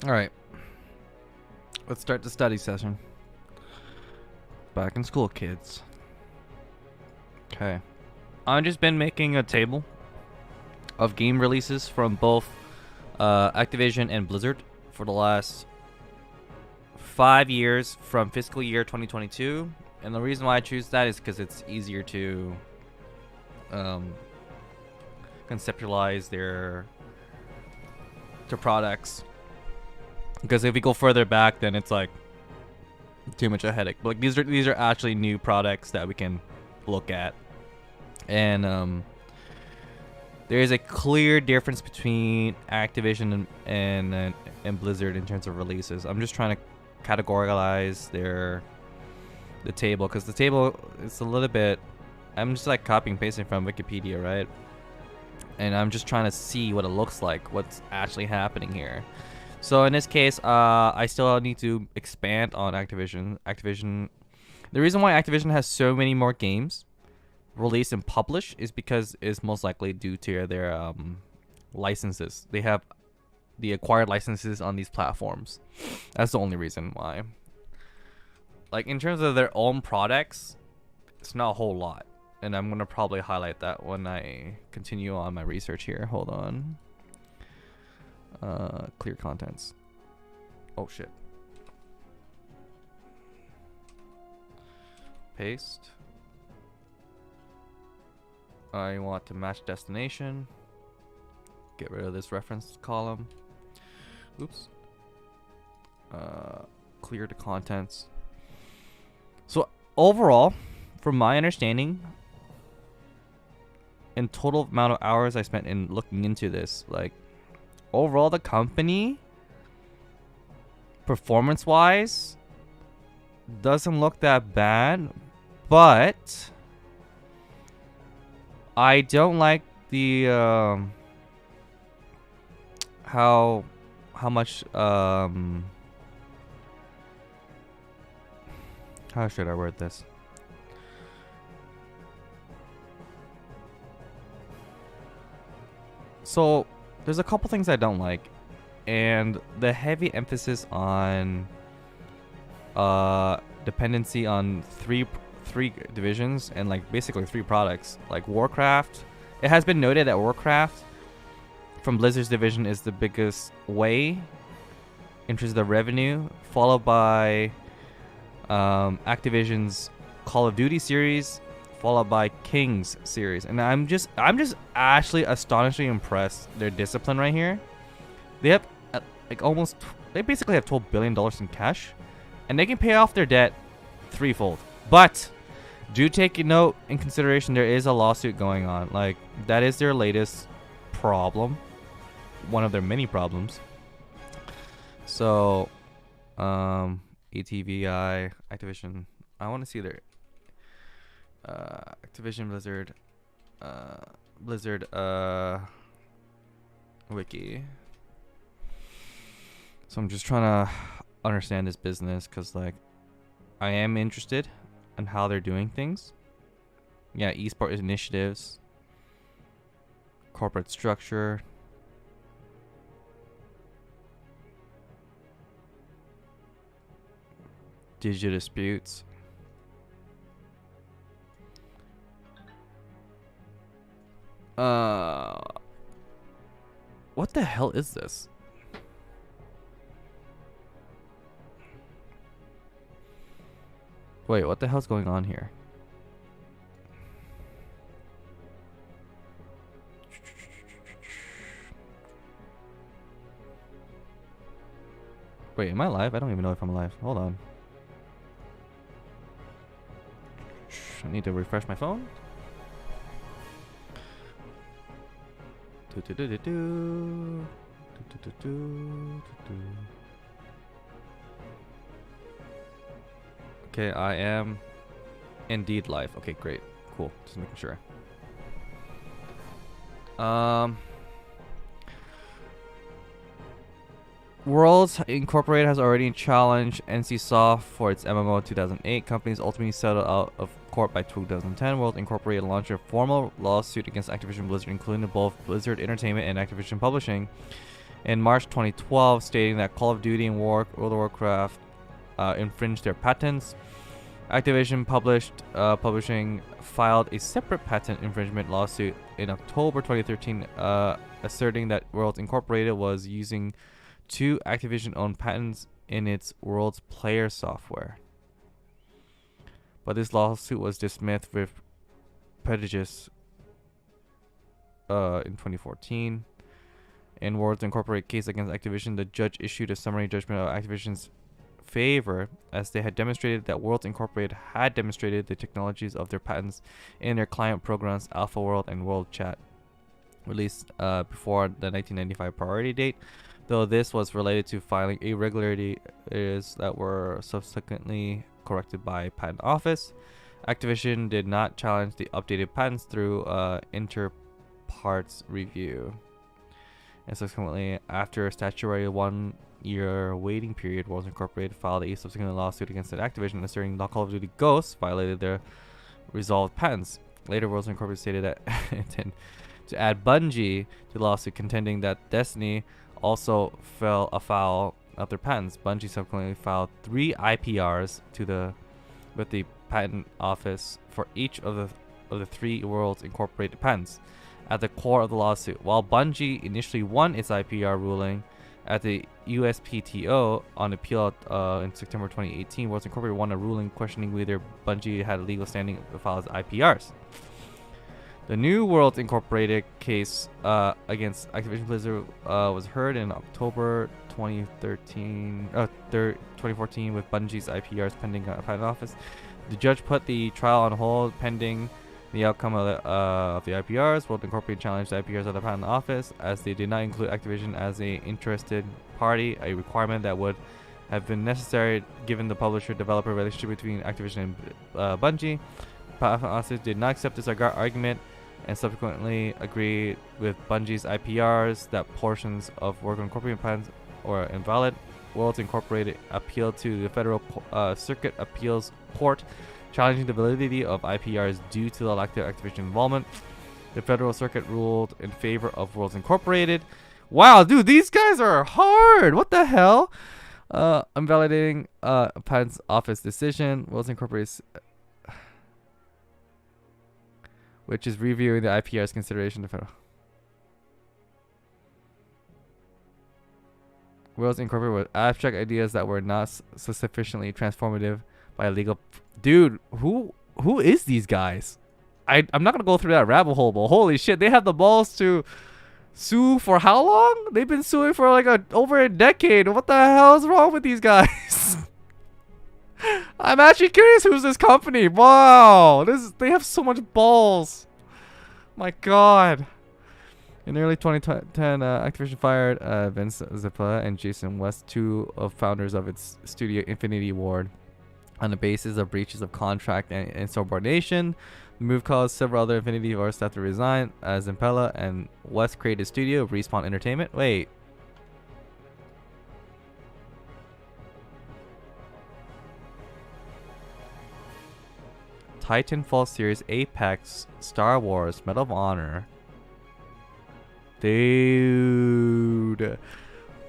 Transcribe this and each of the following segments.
All right. Let's start the study session. Back in school, kids. Okay. I've just been making a table of game releases from both Activision and Blizzard for the last 5 years from fiscal year 2022. And the reason why I choose that is because it's easier to conceptualize their products. Because if we go further back, then it's like too much a headache. But like these are actually new products that we can look at, and there is a clear difference between Activision and Blizzard in terms of releases. I'm just trying to categorize the table, because the table is a little bit. I'm just like copying and pasting from Wikipedia, right? And I'm just trying to see what it looks like, what's actually happening here. So in this case, I still need to expand on Activision. The reason why Activision has so many more games released and published is because it's most likely due to their licenses. They have the acquired licenses on these platforms. That's the only reason why. Like in terms of their own products, it's not a whole lot. And I'm going to probably highlight that when I continue on my research here. Hold on. Clear contents. Oh shit. Paste. I want to match destination. Get rid of this reference column. Oops. Clear the contents. So overall, from my understanding, in total amount of hours I spent in looking into this, like overall the company performance wise doesn't look that bad, but I don't like the how much how should I word this? So there's a couple things I don't like, and the heavy emphasis on dependency on three divisions and like basically 3 products, like Warcraft. It has been noted that Warcraft from Blizzard's division is the biggest way in terms of the revenue, followed by Activision's Call of Duty series, followed by King's series. And I'm just actually astonishingly impressed their discipline right here. They have they basically have $12 billion in cash, and they can pay off their debt threefold. But do take note in consideration, there is a lawsuit going on. Like, that is their latest problem, one of their many problems. So ATVI, Activision, I want to see their Activision Blizzard wiki. So I'm just trying to understand this business, because like I am interested in how they're doing things. Yeah, esport initiatives, corporate structure, digital disputes. What the hell is this? Wait, what the hell's going on here? Wait, am I live? I don't even know if I'm live. Hold on. I need to refresh my phone. Okay, I am indeed live. Okay, great. Cool. Just making sure. Worlds Incorporated has already challenged NCSoft for its MMO in 2008. Companies ultimately settled out of court by 2010. Worlds Incorporated launched a formal lawsuit against Activision Blizzard, including both Blizzard Entertainment and Activision Publishing, in March 2012, stating that Call of Duty and World of Warcraft infringed their patents. Activision Publishing filed a separate patent infringement lawsuit in October 2013, asserting that Worlds Incorporated was using 2 Activision-owned patents in its Worlds player software. But this lawsuit was dismissed with prejudice in 2014. In Worlds Incorporated case against Activision, the judge issued a summary judgment of Activision's favor, as they had demonstrated that Worlds Incorporated had demonstrated the technologies of their patents in their client programs Alpha World and World Chat, released before the 1995 priority date, though this was related to filing irregularities that were subsequently corrected by Patent Office. Activision did not challenge the updated patents through inter parts review. And subsequently, after a statutory 1-year waiting period, Worlds Incorporated filed a subsequent lawsuit against Activision, asserting that Call of Duty Ghosts violated their resolved patents. Later, Worlds Incorporated stated that it intended to add Bungie to the lawsuit, contending that Destiny also fell afoul of their patents. Bungie subsequently filed 3 IPRs with the Patent Office for each of the 3 Worlds Incorporated patents. At the core of the lawsuit, while Bungie initially won its IPR ruling at the USPTO on appeal in September 2018, Worlds Incorporated won a ruling questioning whether Bungie had legal standing to file its IPRs. The new Worlds Incorporated case against Activision Blizzard was heard in October 2014 with Bungie's IPRs pending at Patent Office. The judge put the trial on hold pending the outcome of the IPRs. Worlds Incorporated challenged the IPRs of the Patent Office as they did not include Activision as a interested party, a requirement that would have been necessary given the publisher-developer relationship between Activision and Bungie. Patent Office did not accept this argument and subsequently agreed with Bungie's IPRs that portions of Worlds Incorporated patents were invalid. Worlds Incorporated appealed to the Federal Circuit Appeals Court, challenging the validity of IPRs due to the lack of Activision involvement. The Federal Circuit ruled in favor of Worlds Incorporated. Wow, dude, these guys are hard. What the hell? Invalidating Patents Office decision. Worlds Incorporated, which is reviewing the IPR's consideration of federal. Worlds Incorporated with abstract ideas that were not sufficiently transformative by legal. Dude, who is these guys? I'm not gonna go through that rabbit hole, but holy shit, they have the balls to sue for how long? They've been suing for like over a decade. What the hell is wrong with these guys? I'm actually curious who's this company. Wow, they have so much balls. My God. In early 2010, Activision fired Vince Zampella and Jason West, 2 of founders of its studio Infinity Ward, on the basis of breaches of contract and insubordination. The move caused several other Infinity Ward staff to resign, as Zampella and West created studio Respawn Entertainment. Wait. Titanfall series, Apex, Star Wars, Medal of Honor. Dude.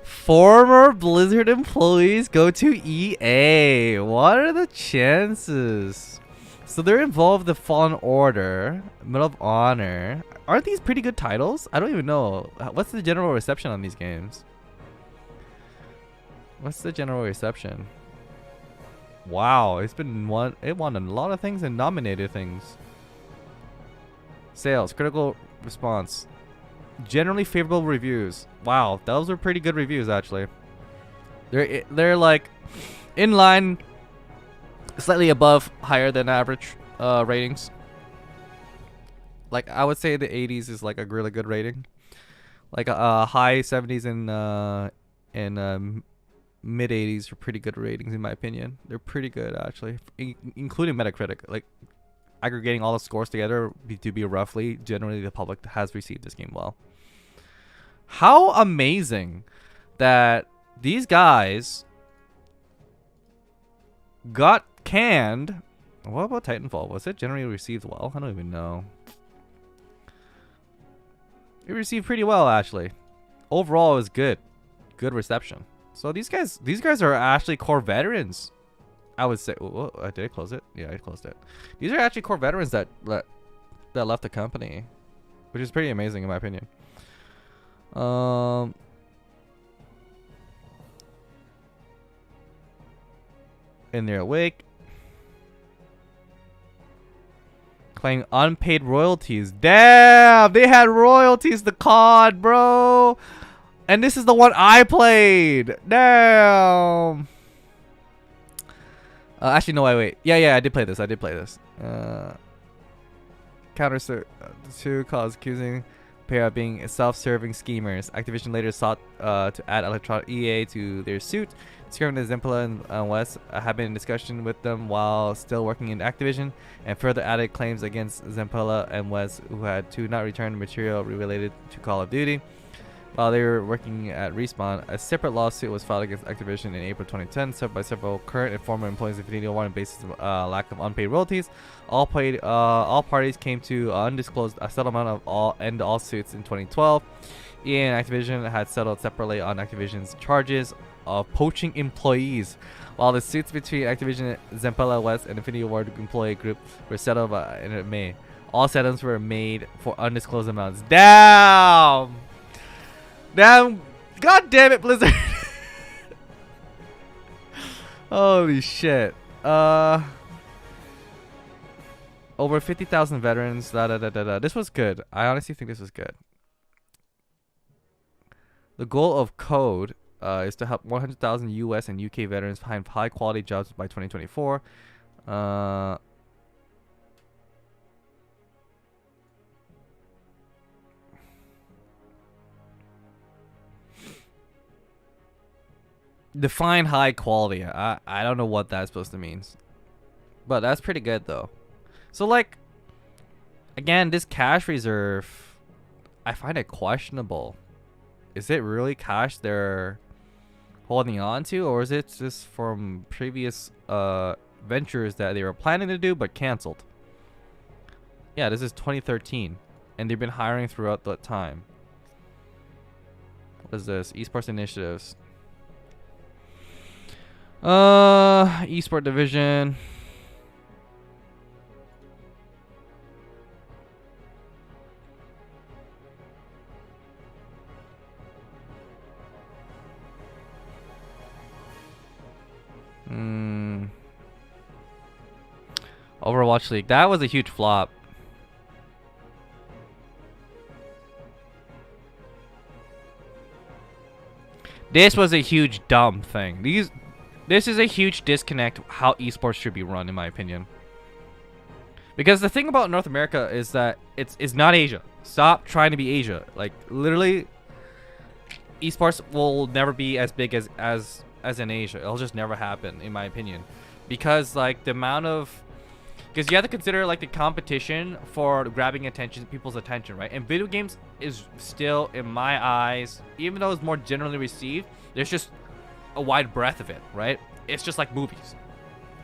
Former Blizzard employees go to EA. What are the chances? So they're involved in the Fallen Order, Medal of Honor. Aren't these pretty good titles? I don't even know. What's the general reception on these games? What's the general reception? Wow, it won a lot of things and nominated things. Sales, critical response, generally favorable reviews. Wow, those are pretty good reviews actually. They're like in line, slightly above, higher than average ratings. Like I would say the 80s is like a really good rating. Like high 70s and mid 80s are pretty good ratings in my opinion. They're pretty good actually, including Metacritic. Like aggregating all the scores together to be roughly, generally the public has received this game well. How amazing that these guys got canned. What about Titanfall? Was it generally received well? I don't even know. It received pretty well actually. overall, it was good reception. So these guys are actually core veterans. I would say. Oh, did I close it? Yeah, I closed it. These are actually core veterans that left the company, which is pretty amazing in my opinion. In their wake, claiming unpaid royalties. Damn, they had royalties to COD, bro. And this is the one I played. Damn. Actually, no, wait. Yeah, I did play this. Counter to cause accusing pair of being self-serving schemers. Activision later sought to add Electronic EA to their suit. Discovering that Zempela and West have been in discussion with them while still working in Activision, and further added claims against Zempela and West, who had to not return material related to Call of Duty. While they were working at Respawn, a separate lawsuit was filed against Activision in April 2010, served by several current and former employees of Infinity Ward on the basis of lack of unpaid royalties. All parties came to undisclosed settlement of all suits in 2012. EA and Activision had settled separately on Activision's charges of poaching employees, while the suits between Activision, Zempela West, and Infinity Ward employee group were settled in May. All settlements were made for undisclosed amounts. Damn! God damn it, Blizzard. Holy shit. Over 50,000 veterans. This was good. I honestly think this was good. The goal of Code is to help 100,000 US and UK veterans find high quality jobs by 2024. Define high quality. I don't know what that's supposed to mean, but that's pretty good though. So like, again, this cash reserve, I find it questionable. Is it really cash they're holding on to, or is it just from previous ventures that they were planning to do but canceled? Yeah, this is 2013, and they've been hiring throughout that time. What is this? Esports initiatives. Esport division. Overwatch League. That was a huge flop. This was a huge dumb thing. This is a huge disconnect how esports should be run, in my opinion. Because the thing about North America is that it's not Asia. Stop trying to be Asia. Like literally, esports will never be as big as in Asia. It'll just never happen, in my opinion. Because like the amount of, because you have to consider like the competition for grabbing people's attention, right? And video games is still, in my eyes, even though it's more generally received, there's just a wide breadth of it, right? It's just like movies.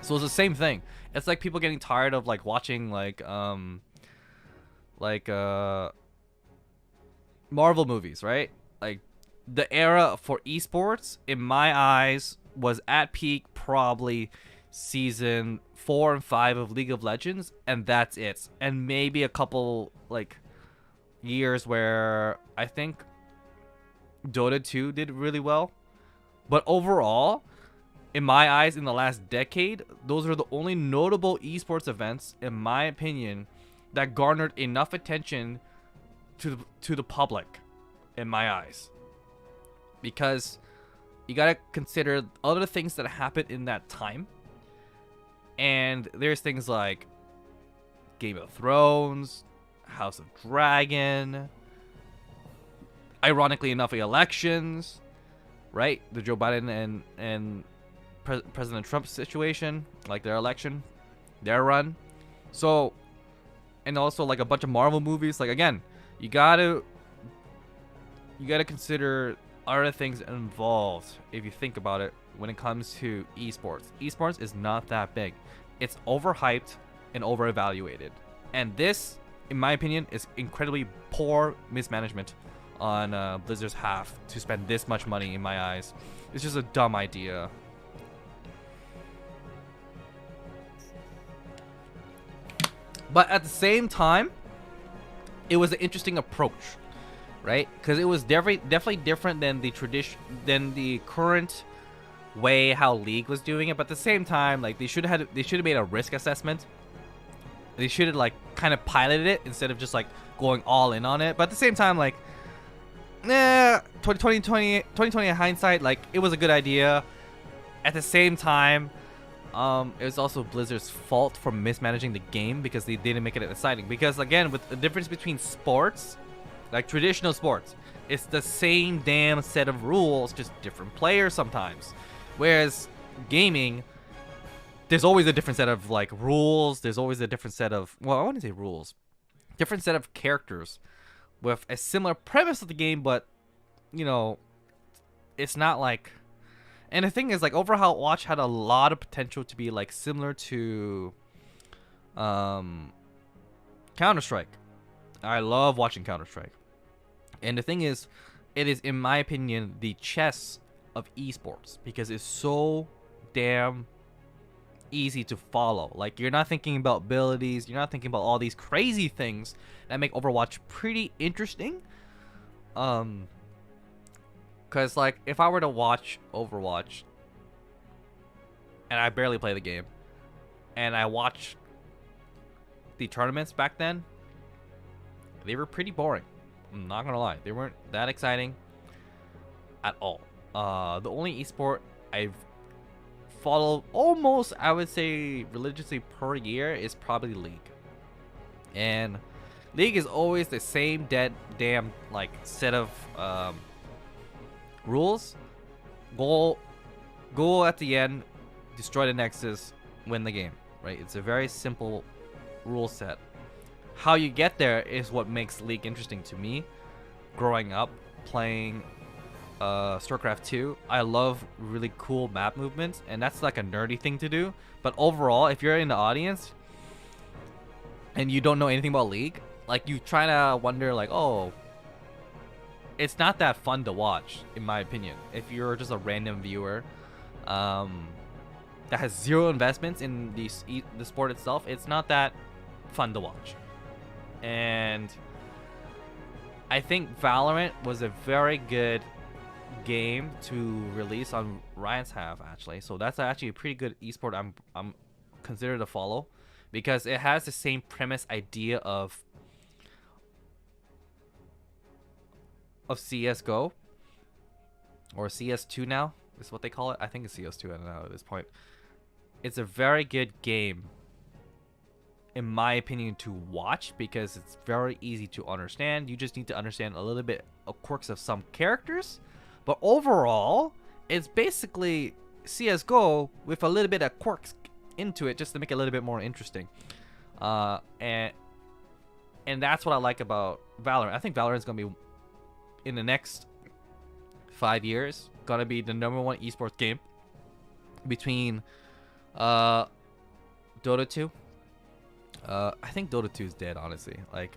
So it's the same thing. It's like people getting tired of like watching like Marvel movies, right? Like the era for esports, in my eyes, was at peak probably season 4 and 5 of League of Legends, and that's it. And maybe a couple like years where I think Dota 2 did really well. But overall, in my eyes, in the last decade, those are the only notable esports events, in my opinion, that garnered enough attention to the public, in my eyes. Because you gotta consider other things that happened in that time. And there's things like Game of Thrones, House of Dragon, ironically enough, elections, right? The Joe Biden and President Trump situation, like their election, their run. So, and also like a bunch of Marvel movies. Like again, you gotta consider other things involved if you think about it when it comes to esports. Esports is not that big. It's overhyped and overevaluated. And this, in my opinion, is incredibly poor mismanagement on Blizzard's half to spend this much money. In my eyes, it's just a dumb idea. But at the same time, it was an interesting approach, right? Because it was definitely different than the current way how League was doing it. But at the same time, like they should have made a risk assessment. They should have like kind of piloted it instead of just like going all in on it. But at the same time, like, 2020 in hindsight, like it was a good idea. At the same time, it was also Blizzard's fault for mismanaging the game because they didn't make it exciting. Because again, with the difference between sports, like traditional sports, it's the same damn set of rules, just different players sometimes. Whereas gaming, there's always a different set of like rules. There's always a different set of, well, I wouldn't say rules, different set of characters with a similar premise of the game, but you know, it's not like. And the thing is, like, Overwatch had a lot of potential to be like similar to Counter-Strike. I love watching Counter-Strike. And the thing is, it is, in my opinion, the chess of esports because it's so damn easy to follow. Like, you're not thinking about abilities, you're not thinking about all these crazy things that make Overwatch pretty interesting. Because, like, if I were to watch Overwatch, and I barely play the game, and I watch the tournaments back then, they were pretty boring. I'm not gonna lie. They weren't that exciting at all. The only esport I've followed almost, I would say, religiously per year is probably League. And League is always the same damn, like, set of, rules. Goal at the end, destroy the Nexus, win the game, right? It's a very simple rule set. How you get there is what makes League interesting to me. Growing up playing StarCraft 2, I love really cool map movements, and that's like a nerdy thing to do. But overall, if you're in the audience and you don't know anything about League, like, you try to wonder like, oh, it's not that fun to watch, in my opinion. If you're just a random viewer that has zero investments in the sport itself, it's not that fun to watch. And I think Valorant was a very good game to release on Ryan's half, actually. So that's actually a pretty good esport I'm considered to follow, because it has the same premise idea of CSGO, or CS2 now is what they call it. I think it's CS2, I don't know at this point. It's a very good game, in my opinion, to watch because it's very easy to understand. You just need to understand a little bit of quirks of some characters, but overall, it's basically CSGO with a little bit of quirks into it just to make it a little bit more interesting. And that's what I like about Valorant. I think Valorant is going to be, in the next 5 years, gonna be the #1 esports game between Dota 2. I think Dota 2 is dead, honestly. Like,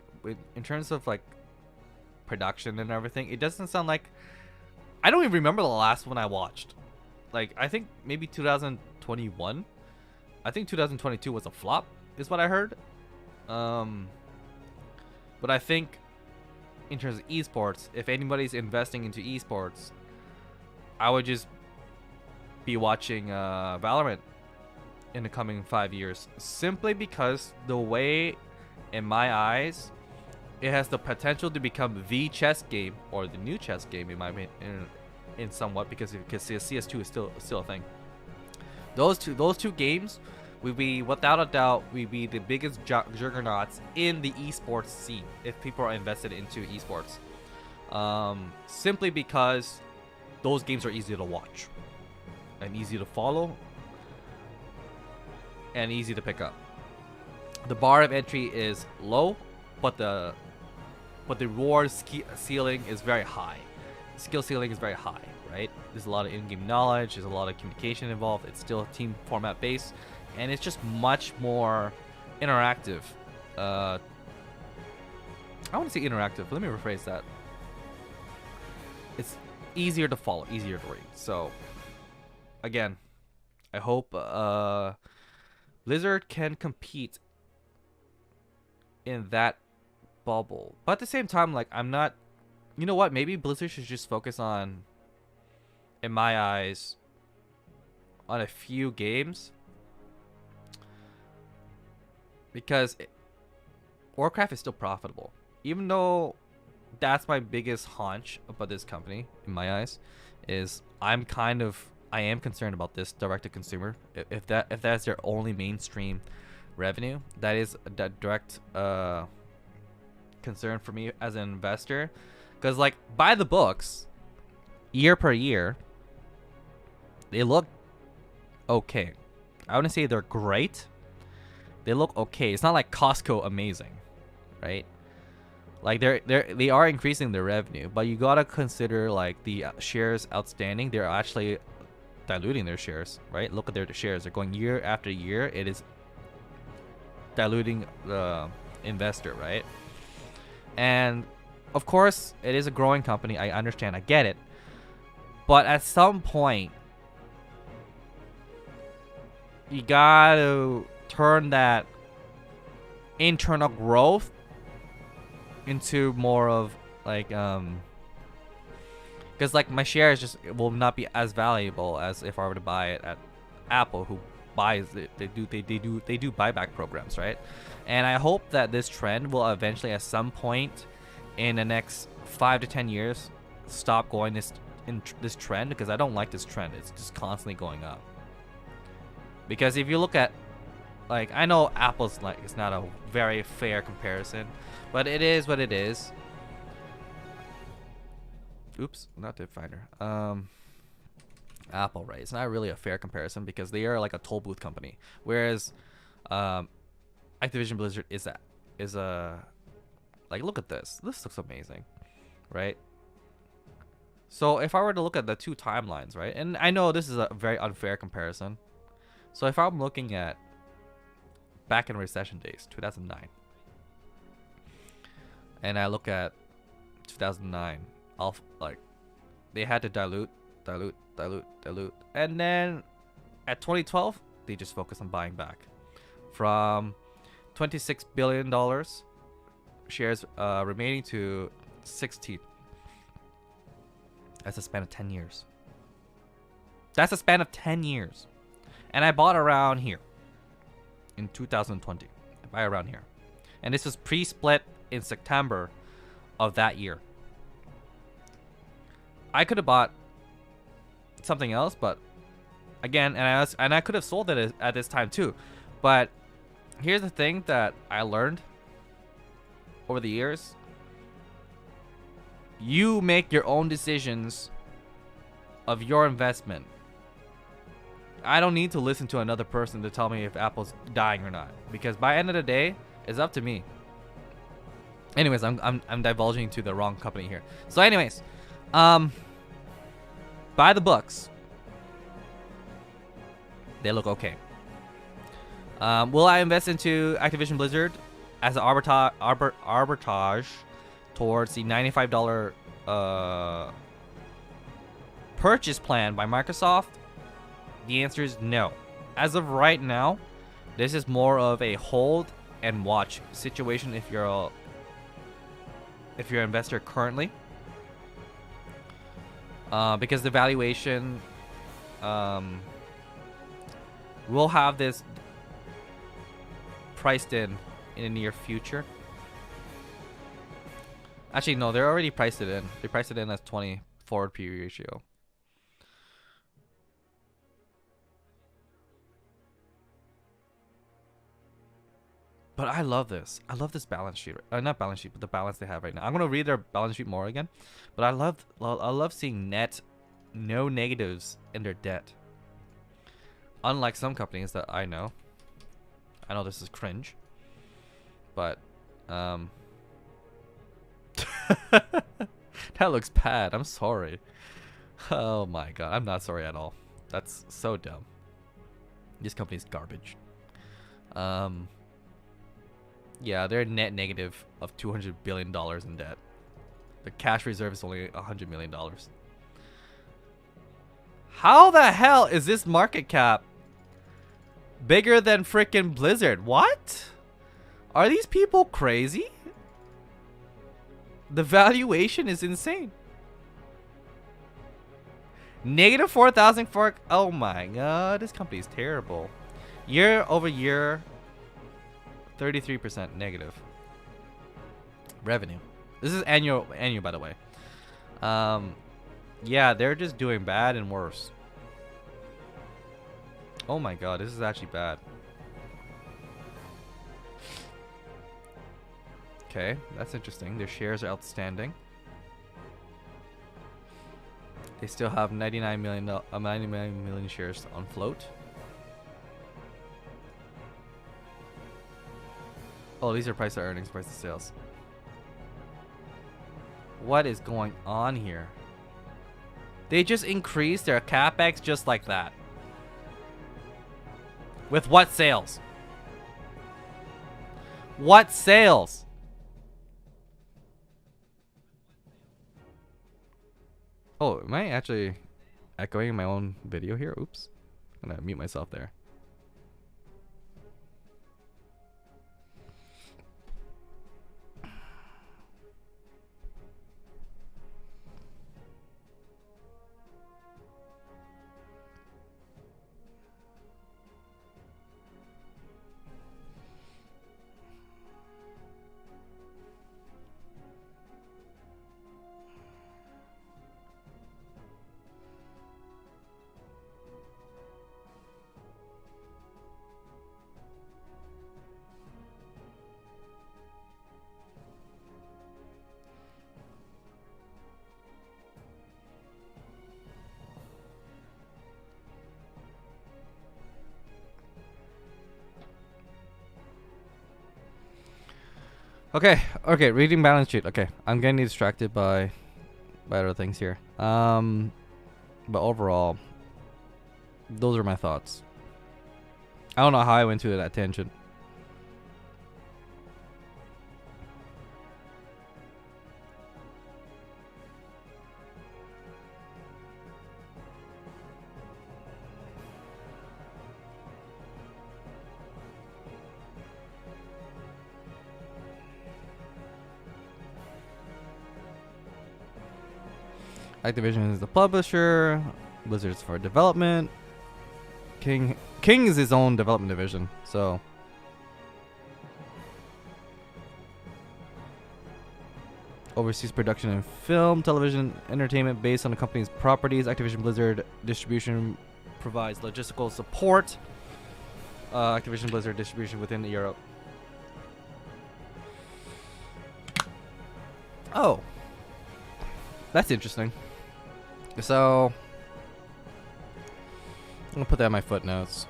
in terms of like production and everything, it doesn't sound like. I don't even remember the last one I watched. Like, I think maybe 2021. I think 2022 was a flop, is what I heard. But I think, in terms of esports, if anybody's investing into esports, I would just be watching Valorant in the coming 5 years, simply because the way, in my eyes, it has the potential to become the chess game, or the new chess game, in my opinion, in somewhat, because CS2 is still a thing. Those two games will be, without a doubt, the biggest juggernauts in the esports scene if people are invested into esports. Simply because those games are easy to watch and easy to follow and easy to pick up. The bar of entry is low, but the reward ceiling is very high. The skill ceiling is very high, right? There's a lot of in-game knowledge, there's a lot of communication involved. It's still a team format based, and it's just much more interactive. I want to say interactive. Let me rephrase that. it's easier to follow, easier to read. So again, I hope Blizzard can compete in that bubble. But at the same time, like, I'm not, you know what? Maybe Blizzard should just focus on, in my eyes, on a few games, because Warcraft is still profitable, even though that's my biggest hunch about this company in my eyes. Is I am concerned about this direct to consumer. If that's their only mainstream revenue, that is a direct concern for me as an investor, because like by the books, year per year, they look okay. I wouldn't say they're great. They look okay. It's not like Costco amazing, right? Like they are increasing their revenue, but you gotta consider like the shares outstanding. They're actually diluting their shares, right? Look at their shares. They're going year after year. It is diluting the investor, right? And of course, it is a growing company. I understand. I get it. But at some point, you gotta turn that internal growth into more of like because like my shares just will not be as valuable as if I were to buy it at Apple, who buys it. They do buyback programs, right? And I hope that this trend will eventually, at some point in the next 5 to 10 years, stop going this trend, because I don't like this trend. It's just constantly going up. Because if you look at, like, I know Apple's like, it's not a very fair comparison, but it is what it is. Oops, not Tip Finder. Apple, right? It's not really a fair comparison because they are like a toll booth company, whereas Activision Blizzard is a like, look at this. This looks amazing, right? So if I were to look at the two timelines, right? And I know this is a very unfair comparison. So if I'm looking at back in recession days, 2009, and I look at 2009, like they had to dilute, and then at 2012 they just focused on buying back from $26 billion shares remaining to 16. That's a span of 10 years. That's a span of 10 years. And I bought around here in 2020. I buy around here. And this was pre-split in September of that year. I could have bought something else, but again, and I could have sold it at this time too. But here's the thing that I learned over the years. You make your own decisions of your investment. I don't need to listen to another person to tell me if Apple's dying or not, because by the end of the day, it's up to me. Anyways, I'm divulging to the wrong company here. So anyways, by the books, they look okay. Will I invest into Activision Blizzard as an arbitrage towards the $95 purchase plan by Microsoft? The answer is no. As of right now, this is more of a hold and watch situation if you're an investor currently. Because the valuation will have this priced in the near future. Actually, no, they're already priced it in. They priced it in as 20 forward PE ratio. But I love this. I love this balance sheet. Not balance sheet, but the balance they have right now. I'm gonna read their balance sheet more again. But I love seeing no negatives in their debt. Unlike some companies that I know. I know this is cringe. But that looks bad. I'm sorry. Oh my god. I'm not sorry at all. That's so dumb. This company's garbage. Yeah, they're net negative of $200 billion in debt. The cash reserve is only $100 million. How the hell is this market cap bigger than freaking Blizzard? What? Are these people crazy? The valuation is insane. Negative 4,000 for... Oh my god, this company is terrible. Year over year, 33% negative. Revenue. This is annual by the way. Yeah, they're just doing bad and worse. Oh my god, this is actually bad. Okay, that's interesting. Their shares are outstanding. They still have 99 million shares on float. Oh, these are price to earnings, price to sales. What is going on here? They just increased their capex just like that. With what sales? What sales? Oh, am I actually echoing my own video here? Oops. I'm gonna mute myself there. Okay, reading balance sheet. Okay, I'm getting distracted by other things here. But overall, those are my thoughts. I don't know how I went to that tangent. Activision is the publisher. Blizzard's for development. King is his own development division. So oversees production in film, television, entertainment based on the company's properties. Activision Blizzard distribution provides logistical support. Activision Blizzard distribution within Europe. Oh, that's interesting. So I'm gonna put that in my footnotes.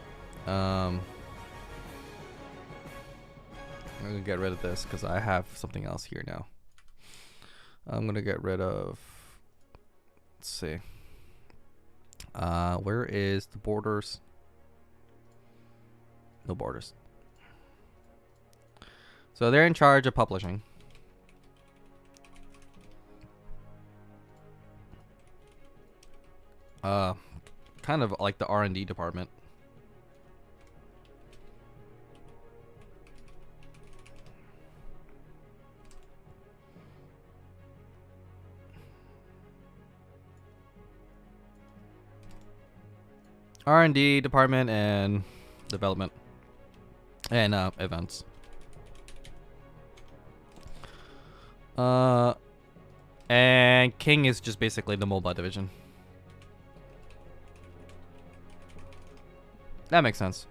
I'm gonna get rid of this because I have something else here now. I'm gonna get rid of. Let's see. Where is the borders? No borders. So they're in charge of publishing. Kind of like the R&D department. R&D department and development and events. And King is just basically the mobile division. That makes sense.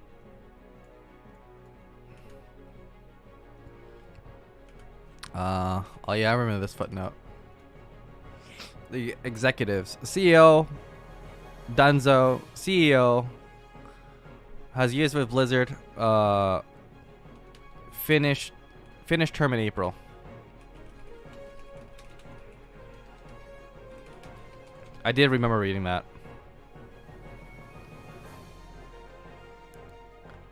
Oh yeah, I remember this footnote. The executives, CEO, Dunzo, CEO, has years with Blizzard. Finished term in April. I did remember reading that.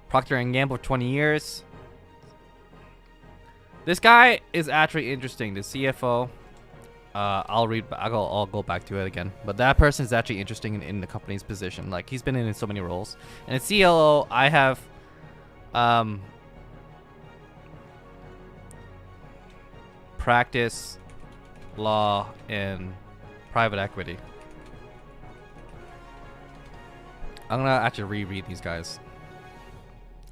Procter & Gamble for 20 years. This guy is actually interesting. The CFO. I'll go back to it again. But that person is actually interesting in the company's position. Like he's been in so many roles. And at CLO, I have practice, law, and private equity. I'm gonna actually reread these guys.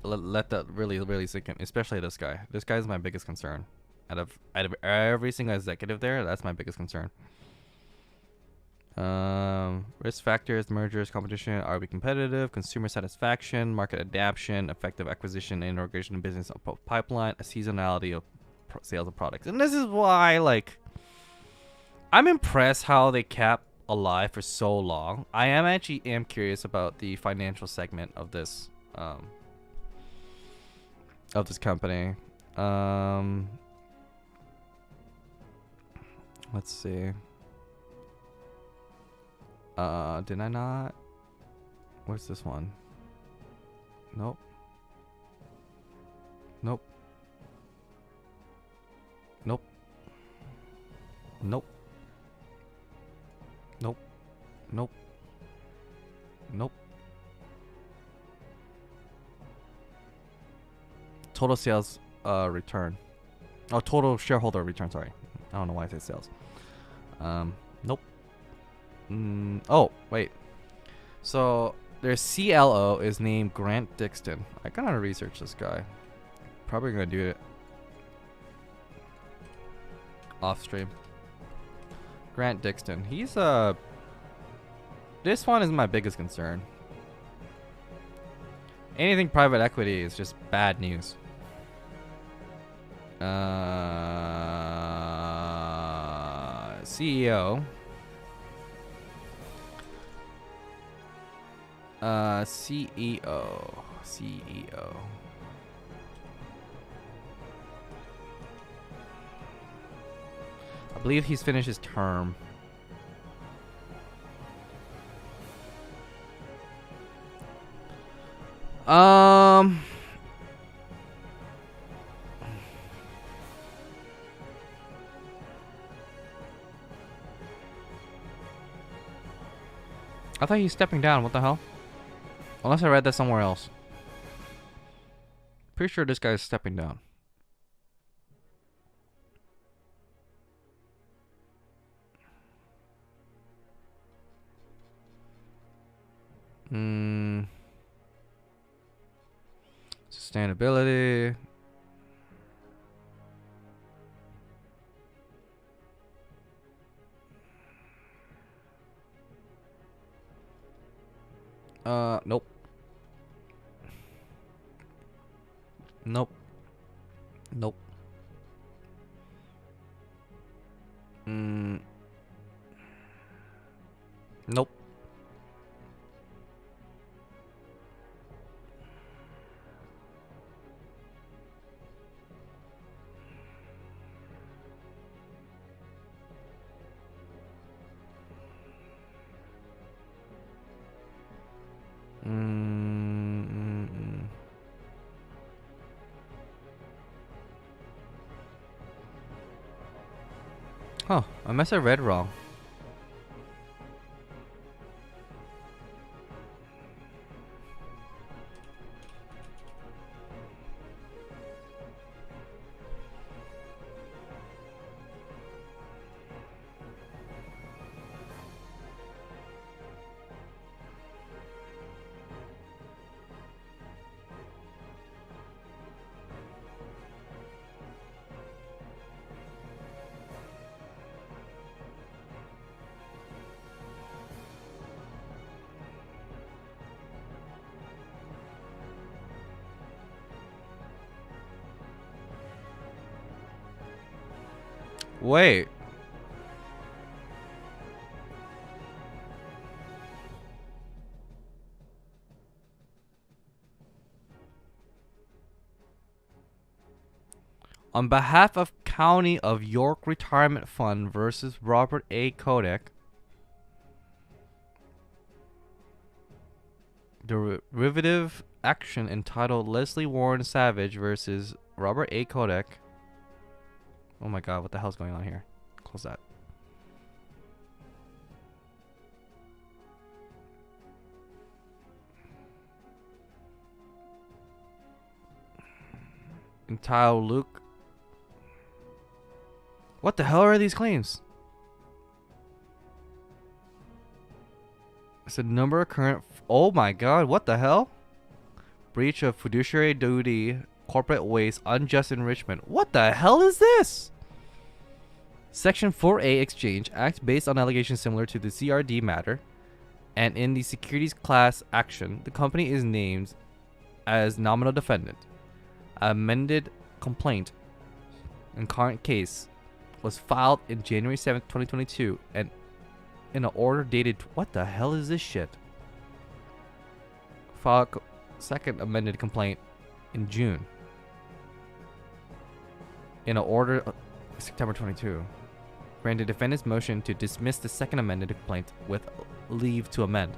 Let that really sink in, especially this guy. This guy is my biggest concern. Out of every single executive there, that's my biggest concern. Risk factors, mergers, competition, are we competitive? Consumer satisfaction, market adaptation, effective acquisition and integration of business pipeline, a seasonality of sales of products. And this is why, like, I'm impressed how they kept alive for so long. I am curious about the financial segment of this company. Let's see. Did I not? Where's this one? Nope. Nope. Nope. Nope. Nope. Nope. Nope. Total sales return. Oh, total shareholder return, sorry. I don't know why I say sales. Nope. Oh, wait. So their CLO is named Grant Dixon. I gotta research this guy. Probably gonna do it off stream. Grant Dixon. He's this one is my biggest concern. Anything private equity is just bad news. CEO. CEO. I believe he's finished his term. I thought he's stepping down. What the hell? Unless I read that somewhere else. Pretty sure this guy's stepping down. Sustainability. Nope. Nope. Nope. Nope. Huh, I must have read wrong. Wait. On behalf of County of York Retirement Fund versus Robert A. Kodak, derivative action entitled Leslie Warren Savage versus Robert A. Kodak. Oh my god, what the hell's going on here? Close that. Tao Luke. What the hell are these claims? It's a number of current. Oh my god, what the hell? Breach of fiduciary duty, corporate waste, unjust enrichment. What the hell is this? Section 4A exchange act based on allegations similar to the CRD matter. And in the securities class action, the company is named as nominal defendant. Amended complaint in current case was filed in January 7th, 2022, and in an order dated. What the hell is this shit? Filed second amended complaint in June. In an order September 22. Granted defendant's motion to dismiss the second amended complaint with leave to amend.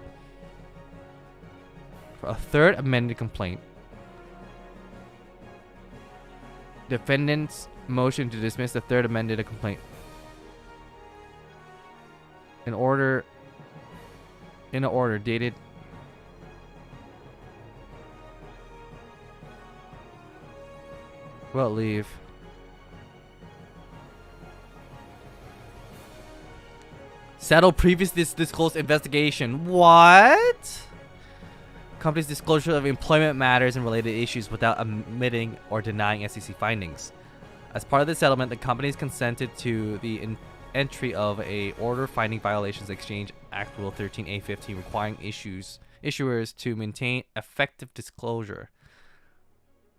For a third amended complaint, defendant's motion to dismiss the third amended complaint in an order dated well leave. Settle previously disclosed investigation. What? Company's disclosure of employment matters and related issues without admitting or denying SEC findings. As part of the settlement, the companies consented to the entry of a order finding violations Exchange Act Rule 13A15 requiring issuers to maintain effective disclosure,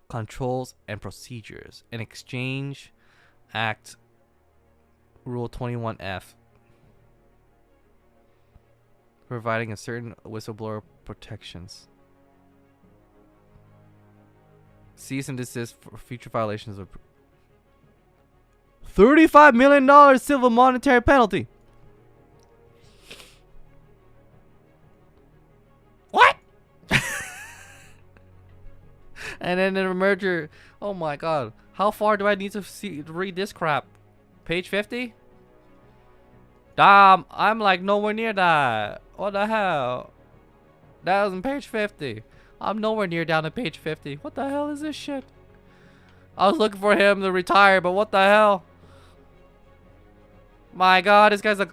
controls, and procedures. In Exchange Act Rule 21F, providing a certain whistleblower protections. Cease and desist for future violations of $35 million civil monetary penalty. What? And then the merger. Oh my god. How far do I need to read this crap? Page 50? Damn, I'm like nowhere near that. What the hell? That was on page 50. I'm nowhere near down to page 50. What the hell is this shit? I was looking for him to retire, but what the hell? My god, this guy's a...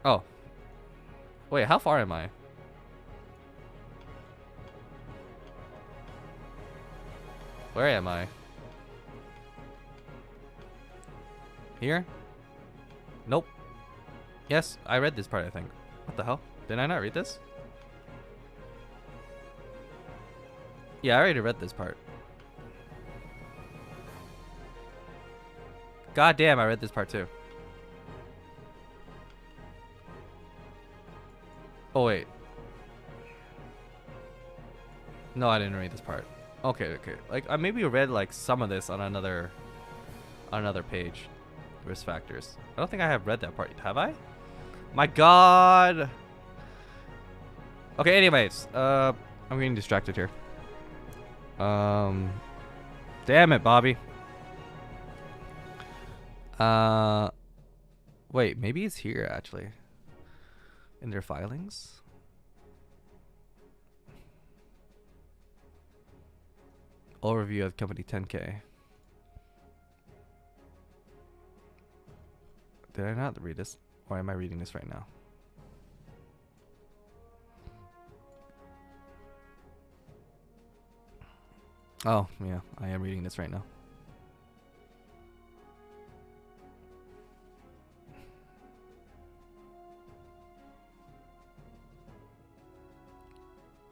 Oh. Wait, how far am I? Where am I? Here? Nope. Yes, I read this part, I think. What the hell? Did I not read this? Yeah, I already read this part. God damn, I read this part too. Oh, wait. No, I didn't read this part. Okay, okay. Like, I maybe read like some of this on another page. Risk factors. I don't think I have read that part. Have I? My god. Okay, anyways. I'm getting distracted here. Damn it, Bobby. Wait, maybe it's here actually. In their filings? Overview of company 10K. Did I not read this? Or am I reading this right now? Oh, yeah. I am reading this right now.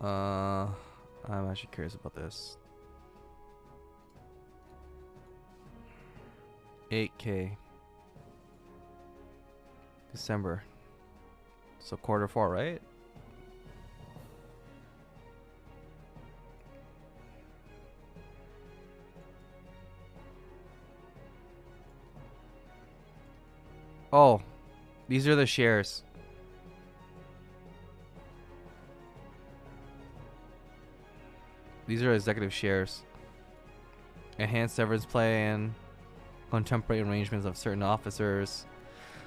I'm actually curious about this. 8K. December. So Q4, right? Oh, these are the shares. These are executive shares. Enhanced severance plan. Contemporary arrangements of certain officers.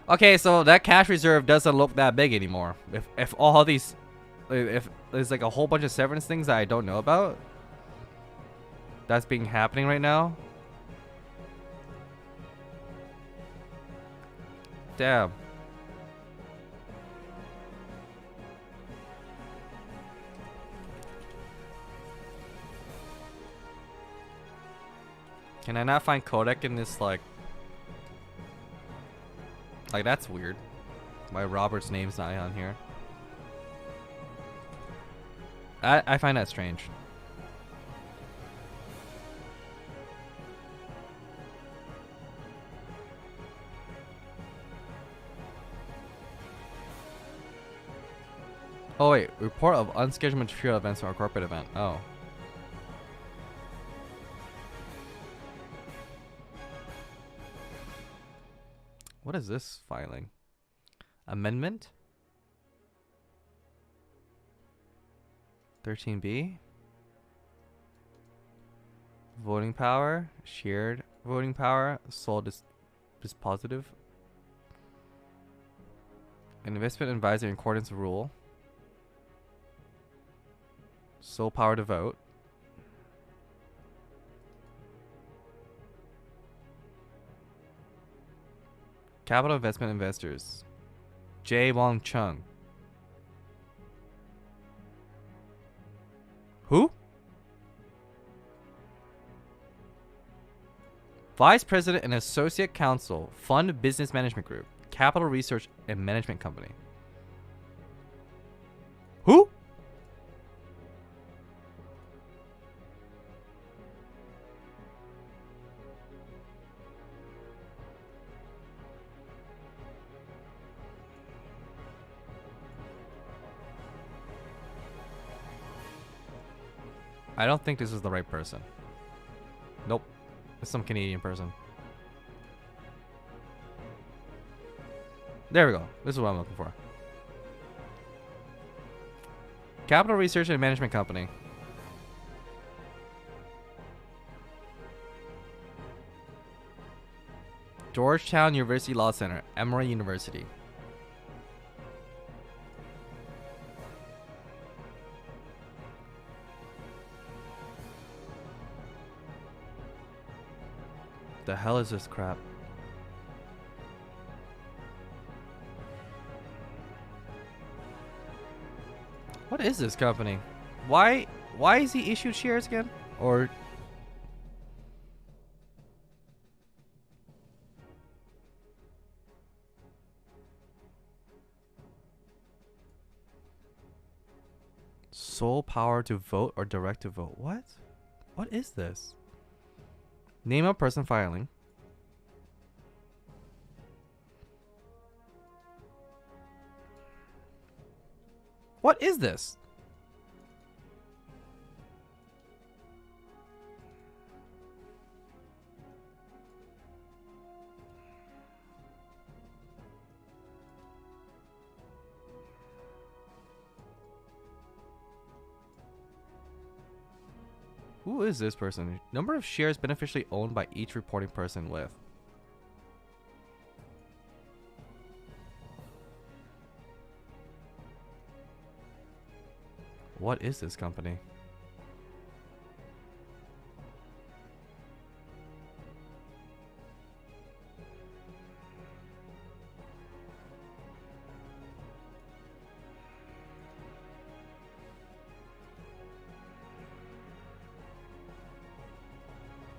Okay, so that cash reserve doesn't look that big anymore. If all these, if there's like a whole bunch of severance things that I don't know about, that's being happening right now. Damn. Can I not find codec in this, like that's weird. Why Robert's name's not on here. I find that strange. Oh wait, report of unscheduled material events from our corporate event. Oh. What is this filing? Amendment? 13B? Voting power? Shared voting power? Sole dispositive? Investment advisor in accordance with rule. Sole power to vote. Capital investment investors. J. Wong Chung. Who? Vice President and Associate Counsel, Fund Business Management Group, Capital Research and Management Company. Who? I don't think this is the right person. Nope. It's some Canadian person. There we go. This is what I'm looking for. Capital Research and Management Company. Georgetown University Law Center, Emory University. The hell is this crap? What is this company? Why is he issued shares again? Or sole power to vote or direct to vote? What? What is this? Name of person filing. What is this? Who is this person? Number of shares beneficially owned by each reporting person with. What is this company?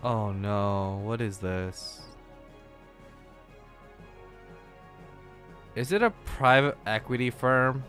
Oh no, what is this? Is it a private equity firm?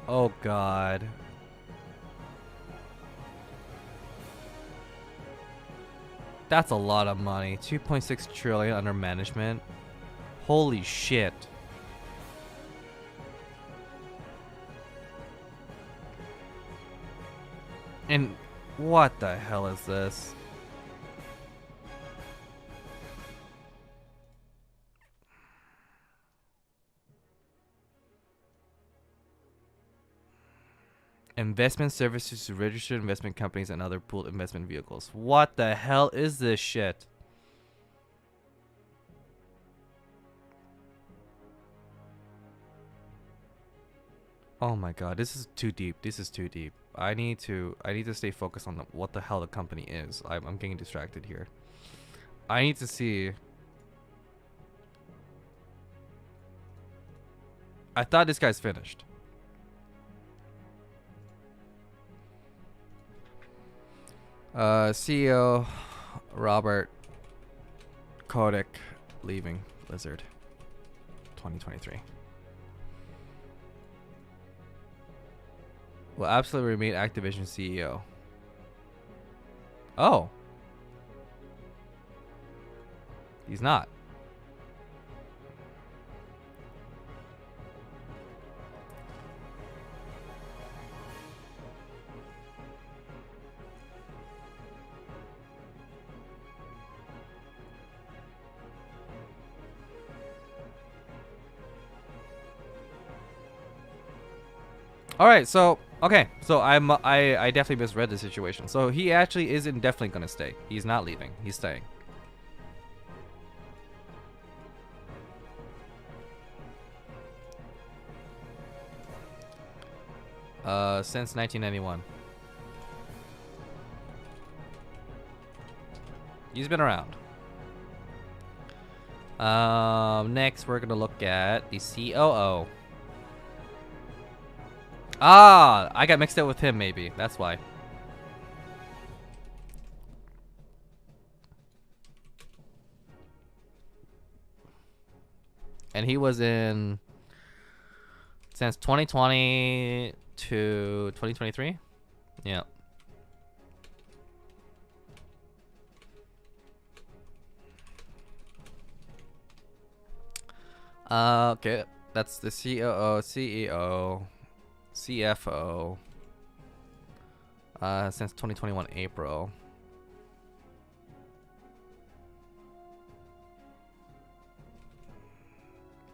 Oh God. That's a lot of money. 2.6 trillion under management. Holy shit. And what the hell is this? Investment services to registered investment companies and other pooled investment vehicles. What the hell is this shit? Oh my god, this is too deep. This is too deep. I need to stay focused on what the hell the company is. I'm getting distracted here. I need to see. I thought this guy's finished. CEO Robert Kotick leaving Blizzard 2023. Will absolutely remain Activision CEO. Oh. He's not. All right, so okay, so I definitely misread the situation. So he actually isn't definitely gonna stay. He's not leaving. He's staying. Since 1991. He's been around. Next we're gonna look at the COO. Ah, I got mixed up with him maybe. That's why. And he was in since 2020 to 2023. Yeah. Okay. That's the COO, CEO, CFO. Since 2021 April.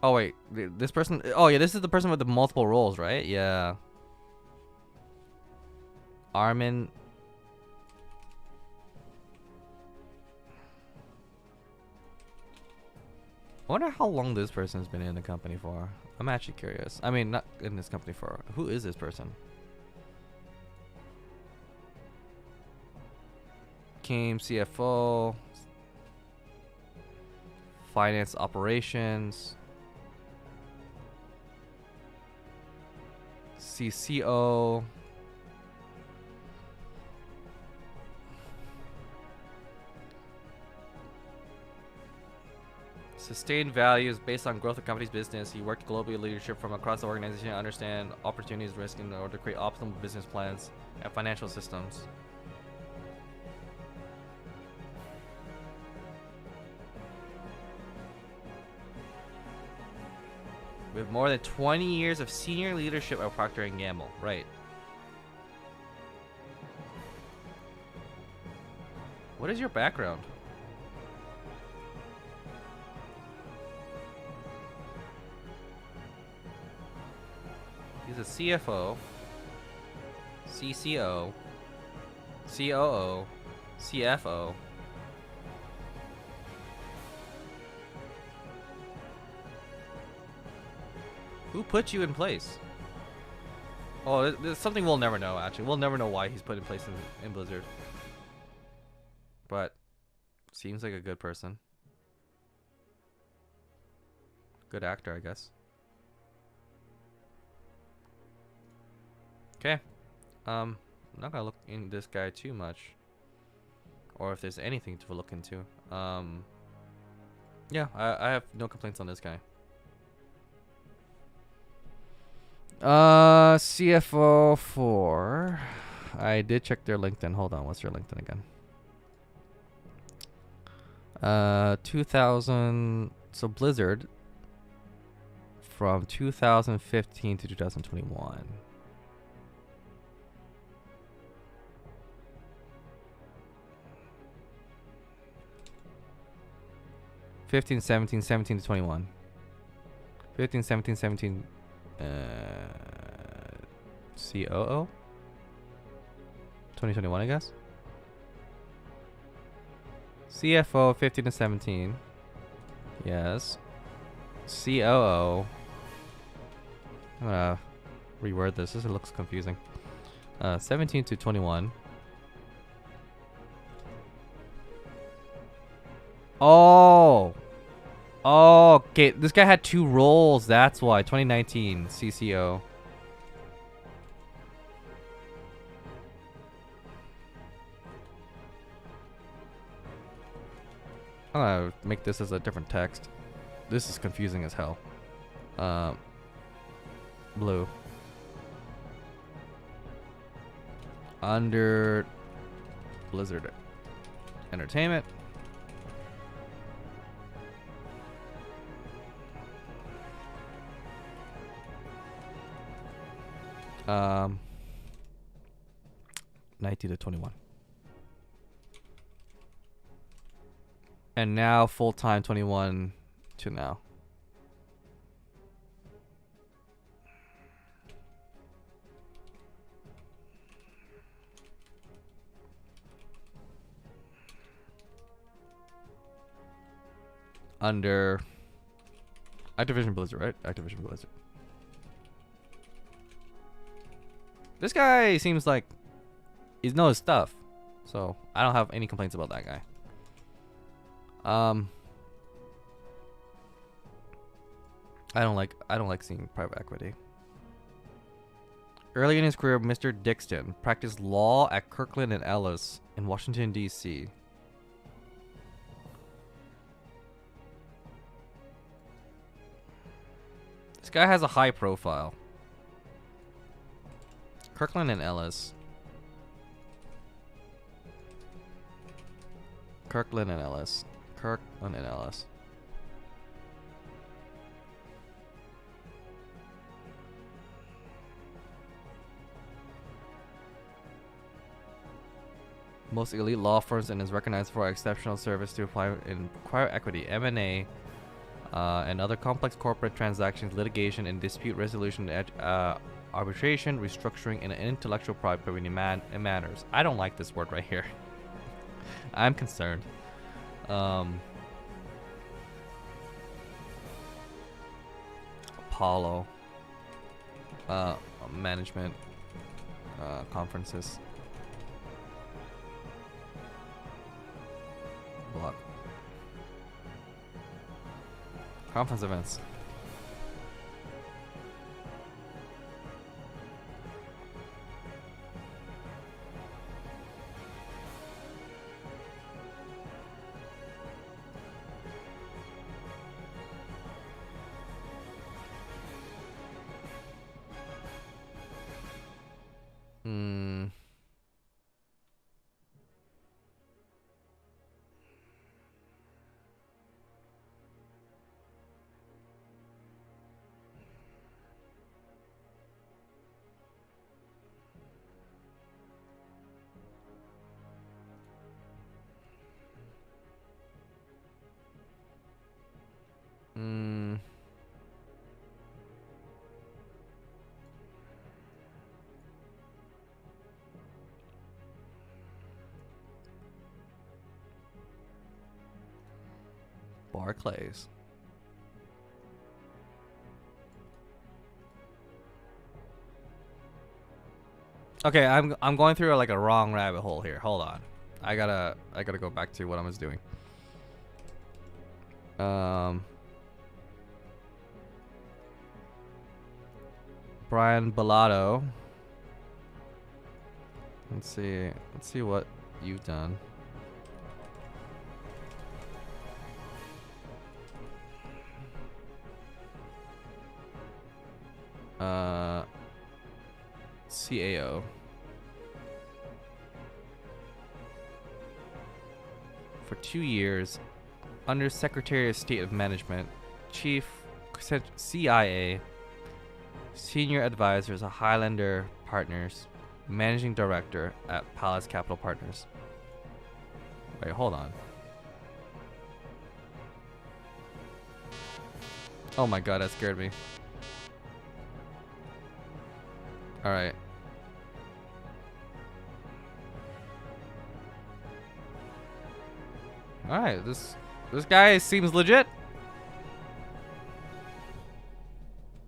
Oh wait, this person. Oh yeah, this is the person with the multiple roles, right? Yeah. Armin. I wonder how long this person has been in the company for. I'm actually curious. I mean, not in this company for. Who is this person? Came CFO. Finance operations. CCO. Sustained values based on growth of company's business. He worked globally with leadership from across the organization to understand opportunities, risk in order to create optimal business plans and financial systems. With more than 20 years of senior leadership at Procter & Gamble. Right. What is your background? He's a CFO, CCO, COO, CFO. Who put you in place? Oh, there's something we'll never know, actually. We'll never know why he's put in place in Blizzard. But, seems like a good person. Good actor, I guess. Okay. I'm not gonna look in this guy too much. Or if there's anything to look into. Yeah, I have no complaints on this guy. CFO 4. I did check their LinkedIn. Hold on, what's their LinkedIn again? 2000. So Blizzard from 2015 to 2021. '15, 17, 17 to 21. 15, 17, 17. COO? 2021, I guess. CFO 15 to 17. Yes. COO. I'm gonna reword this. This looks confusing. 17 to 21. Oh. Oh, okay. This guy had 2 roles. That's why. 2019 CCO. I'm gonna make this as a different text. This is confusing as hell. Blue. Under Blizzard Entertainment. Um, 19 to 21. And now full-time 21 to now. Under Activision Blizzard, right? Activision Blizzard. This guy seems like he knows his stuff, so I don't have any complaints about that guy. I don't like seeing private equity. Early in his career, Mr. Dixon practiced law at Kirkland and Ellis in Washington, D.C. This guy has a high profile. Kirkland and Ellis. Kirkland and Ellis. Kirkland and Ellis. Most elite law firms and is recognized for exceptional service to apply in private equity, M&A, and other complex corporate transactions, litigation and dispute resolution, arbitration, restructuring, and intellectual property matters. I don't like this word right here. I'm concerned. Apollo. Management. Conferences. Block. Conference events. Barclays. Okay, I'm going through like a wrong rabbit hole here. Hold on. I gotta go back to what I was doing. Brian Bellato. Let's see what you've done. CAO. For 2 years, Under Secretary of State of Management, Chief CIA, Senior Advisors at Highlander Partners, Managing Director at Palace Capital Partners. Wait, hold on. Oh my god, that scared me. Alright. All right, this guy seems legit.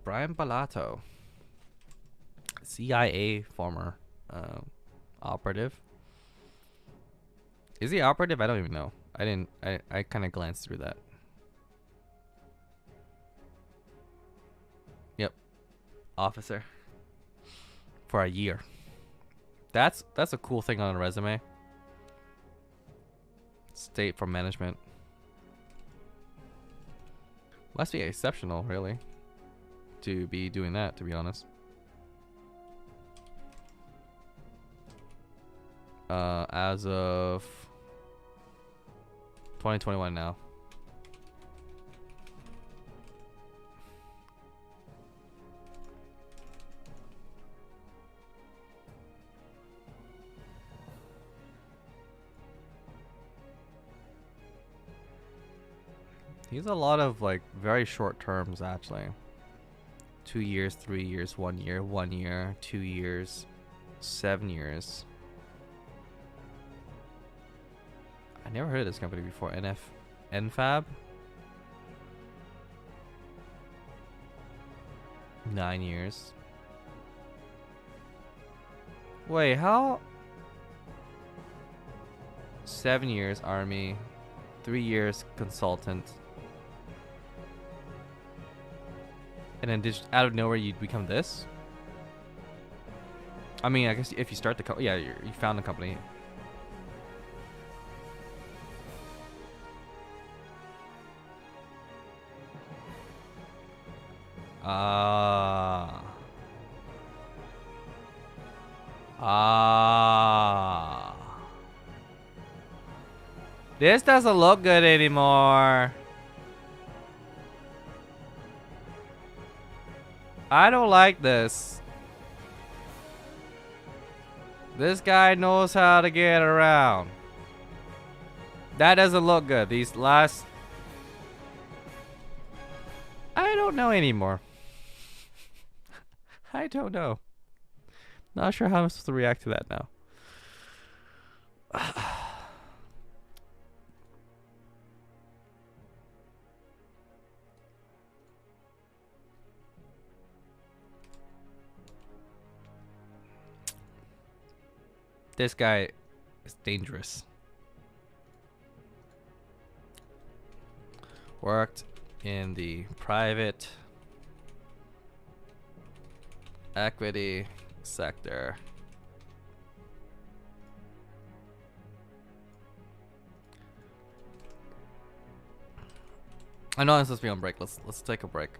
Brian Balato, CIA former operative. Is he operative? I don't even know. I kind of glanced through that. Yep, officer for a year. That's a cool thing on a resume. State for management. Must be exceptional, really, to be doing that, to be honest. As of 2021 now. He's a lot of like very short terms actually. 2 years, 3 years, 1 year, 1 year, 2 years, 7 years. I never heard of this company before. NFAB? 9 years. Wait, how? 7 years Army, 3 years consultant. And then just out of nowhere you'd become this? I mean, I guess if you start the company, yeah, you found the company. This doesn't look good anymore. I don't like this. This guy knows how to get around. That doesn't look good. These last... I don't know anymore. I don't know. Not sure how I'm supposed to react to that now. This guy is dangerous. Worked in the private equity sector. I know I'm supposed to be on break. Let's take a break.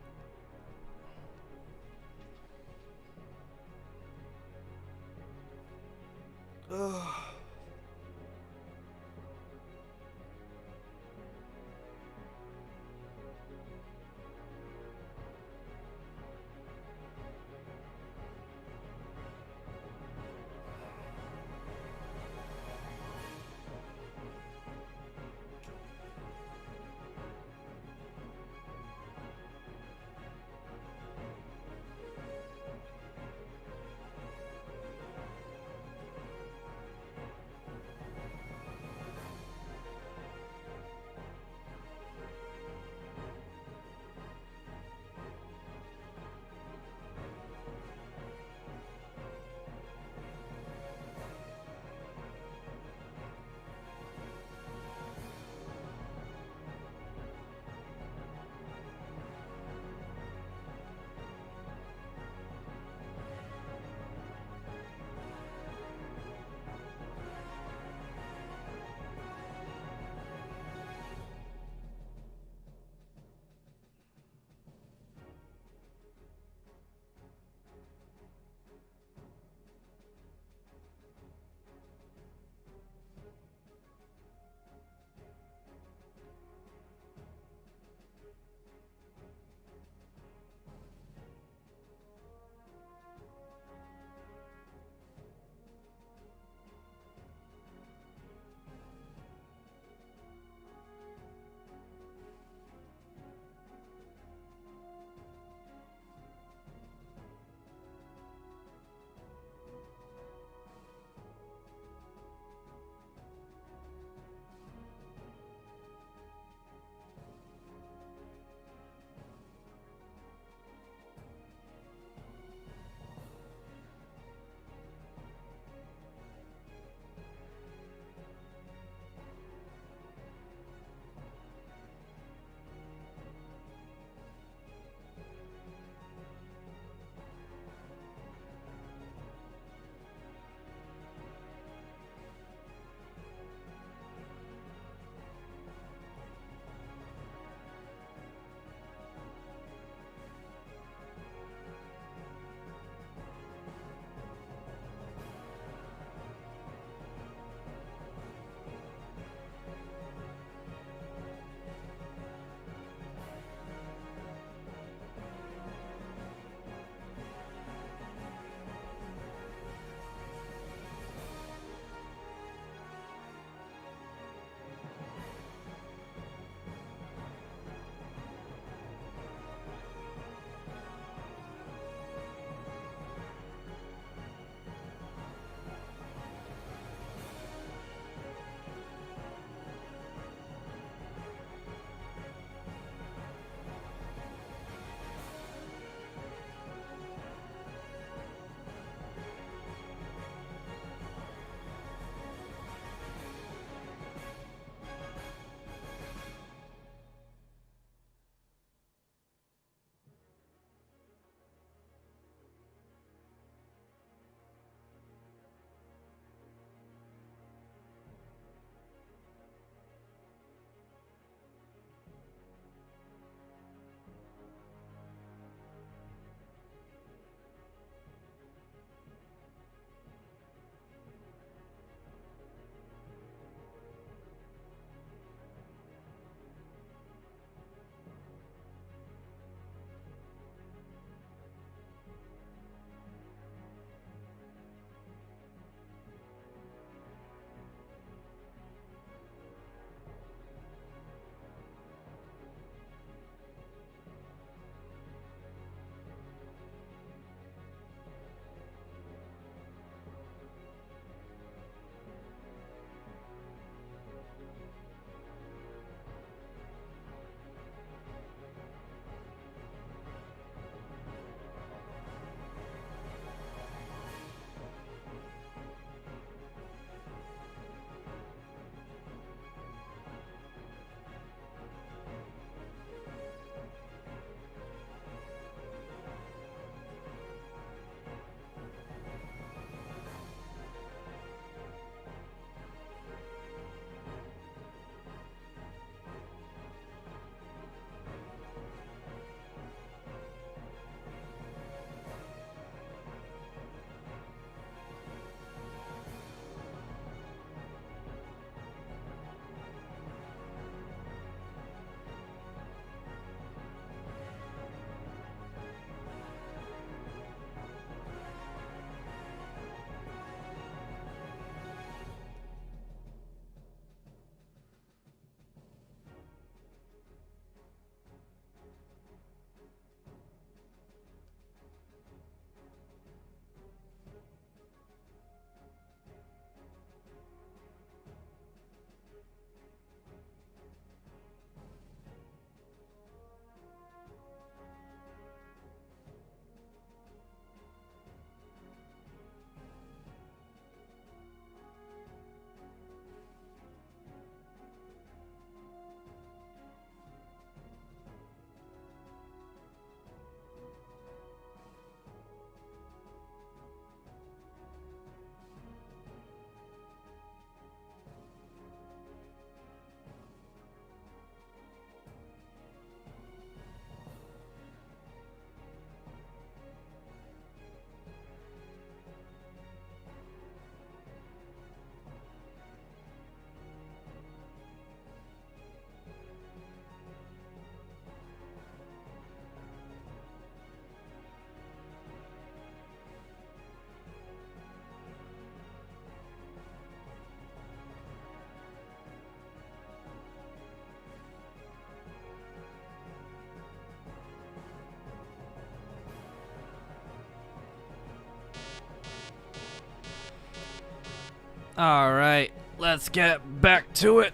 All right, let's get back to it.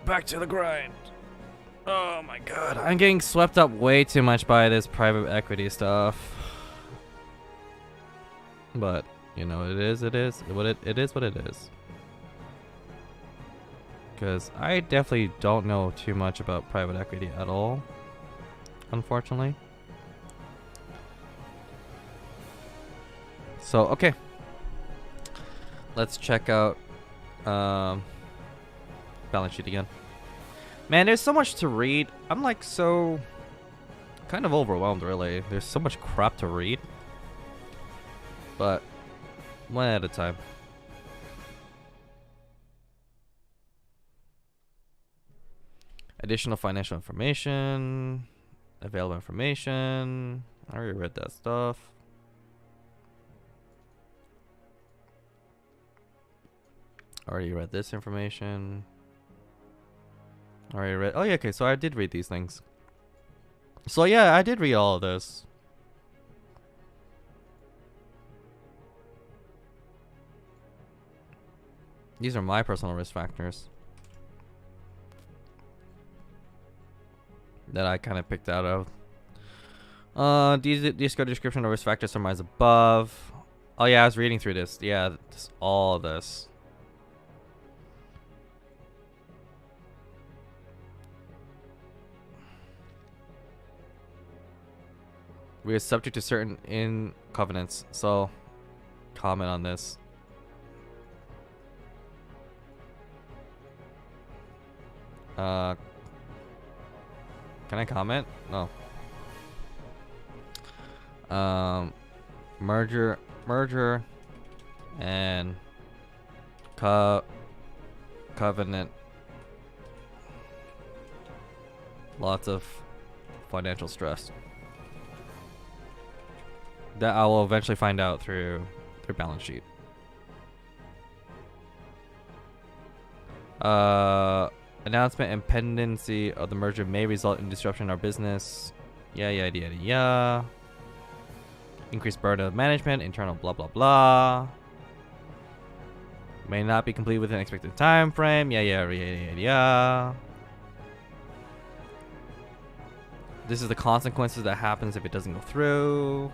Back to the grind. Oh my god, I'm getting swept up way too much by this private equity stuff. But, you know, it is what it is. Because I definitely don't know too much about private equity at all, unfortunately. So, okay. Let's check out balance sheet again. Man, there's so much to read. I'm like so kind of overwhelmed, really. There's so much crap to read. But one at a time. Additional financial information. Available information. I already read that stuff. Already read this information. Already read. Oh yeah, okay. So I did read these things. So yeah, I did read all of this. These are my personal risk factors that I kind of picked out of. These go description of risk factors summarized above. Oh yeah, I was reading through this. Yeah, all of this. We are subject to certain in covenants. So, comment on this. Can I comment? No. Merger, and covenant. Lots of financial stress that I will eventually find out through their balance sheet. Announcement and pendency of the merger may result in disruption in our business. Yeah. Increased burden of management, internal blah blah blah. May not be complete within expected time frame. Yeah. This is the consequences that happens if it doesn't go through.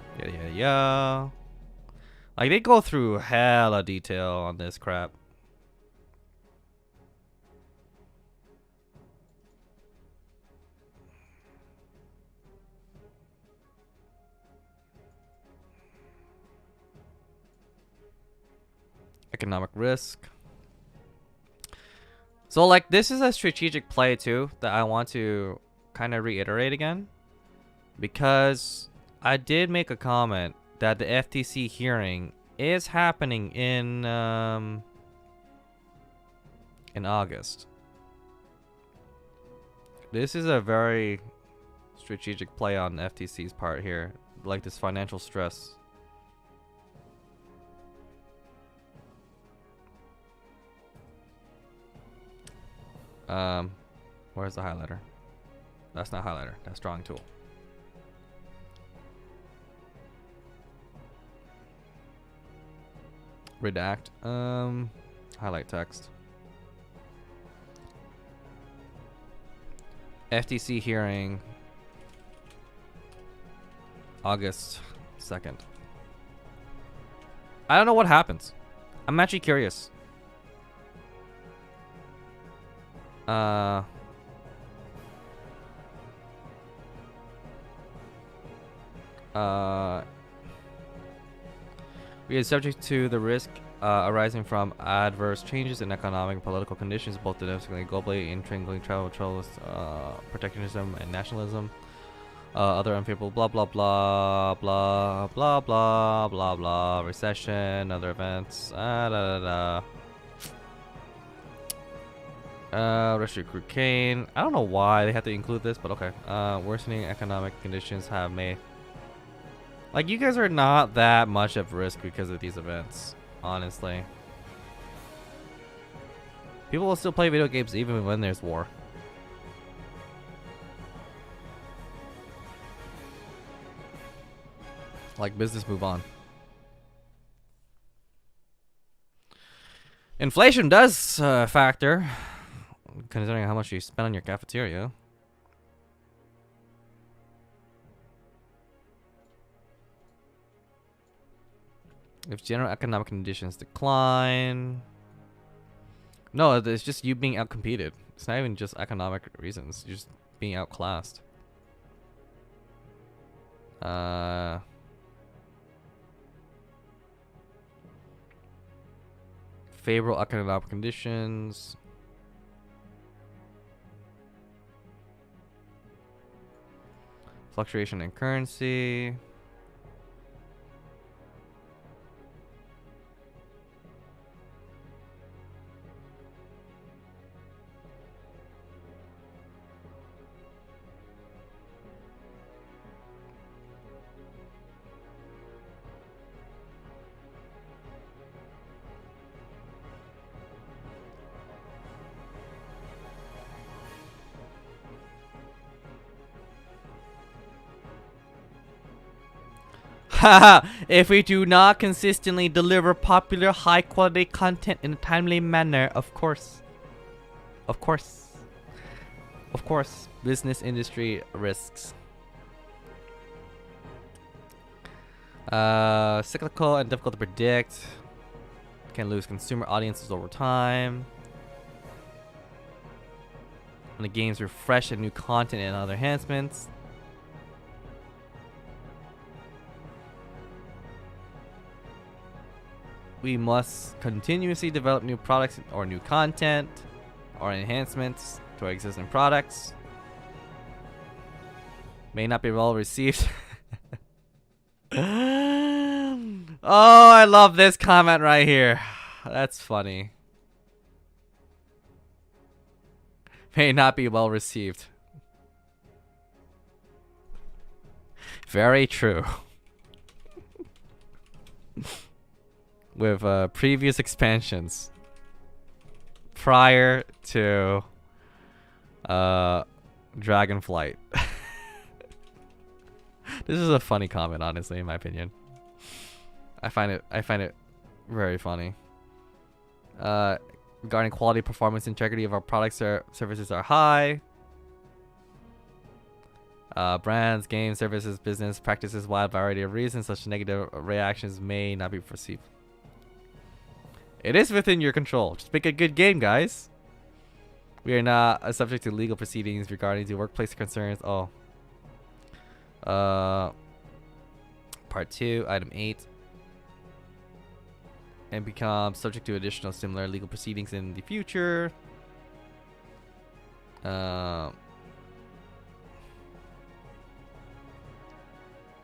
Yeah. Like, they go through hella detail on this crap. Economic risk. So, like, this is a strategic play too that I want to kind of reiterate again, because I did make a comment that the FTC hearing is happening in August. This is a very strategic play on the FTC's part here, like this financial stress. Where's the highlighter? That's not highlighter. That's drawing tool. Redact. Highlight text. FTC hearing August 2nd. I don't know what happens. I'm actually curious. We are subject to the risk arising from adverse changes in economic and political conditions, both domestically and globally, intrinsically travel, protectionism and nationalism, other unfavorable blah blah blah blah blah blah blah blah, recession, other events, Russia, Ukraine. I don't know why they have to include this, but okay. Worsening economic conditions have made. Like, you guys are not that much at risk because of these events, honestly. People will still play video games even when there's war. Like, business move on. Inflation does factor, considering how much you spend on your cafeteria. If general economic conditions decline. No, it's just you being outcompeted. It's not even just economic reasons. You're just being outclassed. Favorable economic conditions. Fluctuation in currency. If we do not consistently deliver popular, high-quality content in a timely manner, of course, business industry risks. Cyclical and difficult to predict. Can lose consumer audiences over time. When the games refresh and new content and other enhancements. We must continuously develop new products or new content or enhancements to our existing products. May not be well received. Oh, I love this comment right here. That's funny. May not be well received. Very true. With previous expansions prior to Dragonflight. This is a funny comment, honestly, in my opinion. I find it very funny. Regarding quality, performance, integrity of our products or services are high. Brands, games, services, business practices, wide variety of reasons. Such negative reactions may not be perceived. It is within your control. Just make a good game, guys. We are not subject to legal proceedings regarding the workplace concerns. Oh. Part 2, item 8. And become subject to additional similar legal proceedings in the future.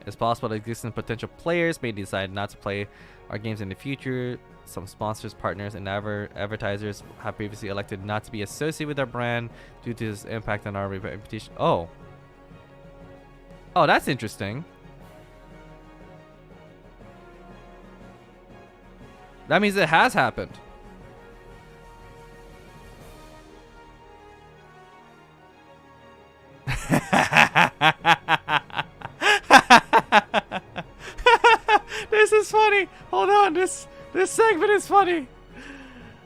It's possible that existing potential players may decide not to play our games in the future. Some sponsors, partners, and advertisers have previously elected not to be associated with our brand due to this impact on our reputation. Oh. Oh, that's interesting. That means it has happened. This is funny. Hold on, this segment is funny.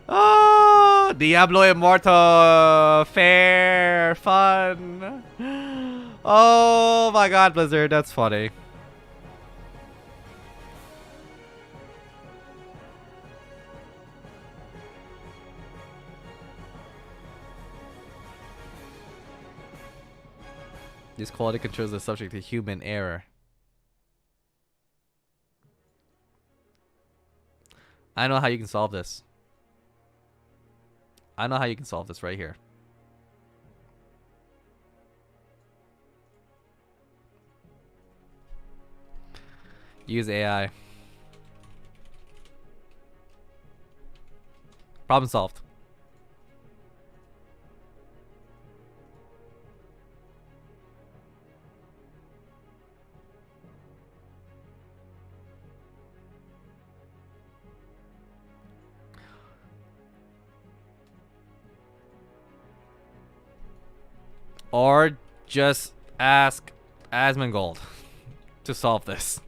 Oh, Diablo Immortal, fair, fun. Oh my God, Blizzard, that's funny. These quality controls are subject to human error. I know how you can solve this. I know how you can solve this right here. Use AI. Problem solved. Or just ask Asmongold to solve this.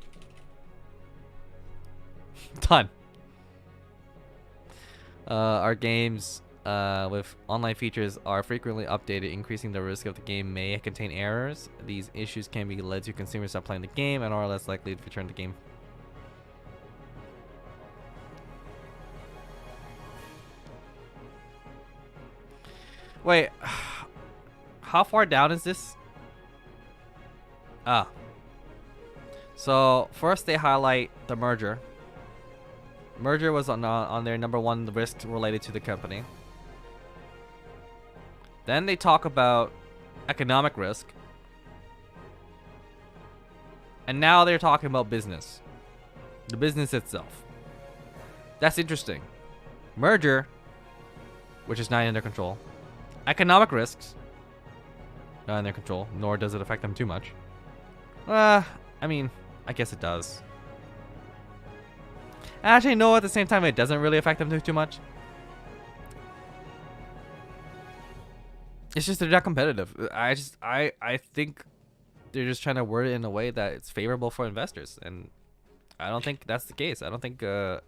Done. Our games with online features are frequently updated, increasing the risk of the game may contain errors. These issues can be led to consumers stop playing the game and are less likely to return the game. Wait, how far down is this? Ah. So first they highlight the merger. Merger was on their number one risk related to the company. Then they talk about economic risk. And now they're talking about business. The business itself. That's interesting. Merger, which is not in their control. Economic risks, not in their control, nor does it affect them too much. I mean, I guess it does. Actually, no, at the same time, it doesn't really affect them too much. It's just they're not competitive. I think they're just trying to word it in a way that it's favorable for investors, and I don't think that's the case. I don't think the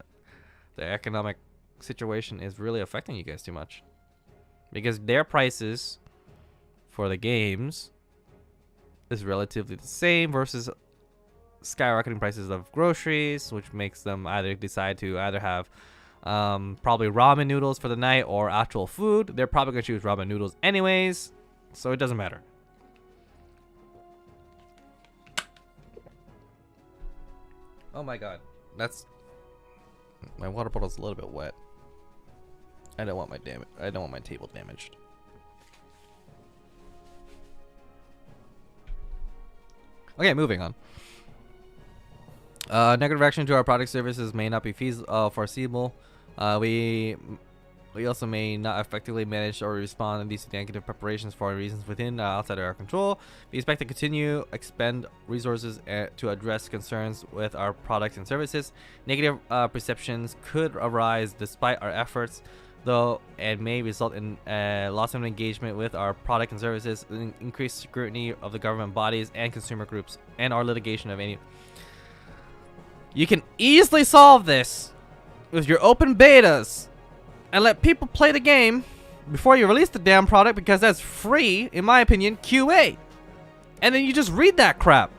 economic situation is really affecting you guys too much, because their prices for the games is relatively the same versus skyrocketing prices of groceries, which makes them either decide to either have probably ramen noodles for the night or actual food. They're probably gonna choose ramen noodles anyways, so it doesn't matter. Oh my god, that's my water bottle's a little bit wet. I don't want my table damaged. Okay, moving on. Negative reaction to our product services may not be foreseeable. We also may not effectively manage or respond to these negative preparations for reasons within outside of our control. We expect to continue expend resources to address concerns with our products and services. Negative perceptions could arise despite our efforts, though, and may result in loss of engagement with our product and services, increased scrutiny of the government bodies and consumer groups, and our litigation of any. You can easily solve this with your open betas and let people play the game before you release the damn product, because that's free, in my opinion, QA. And then you just read that crap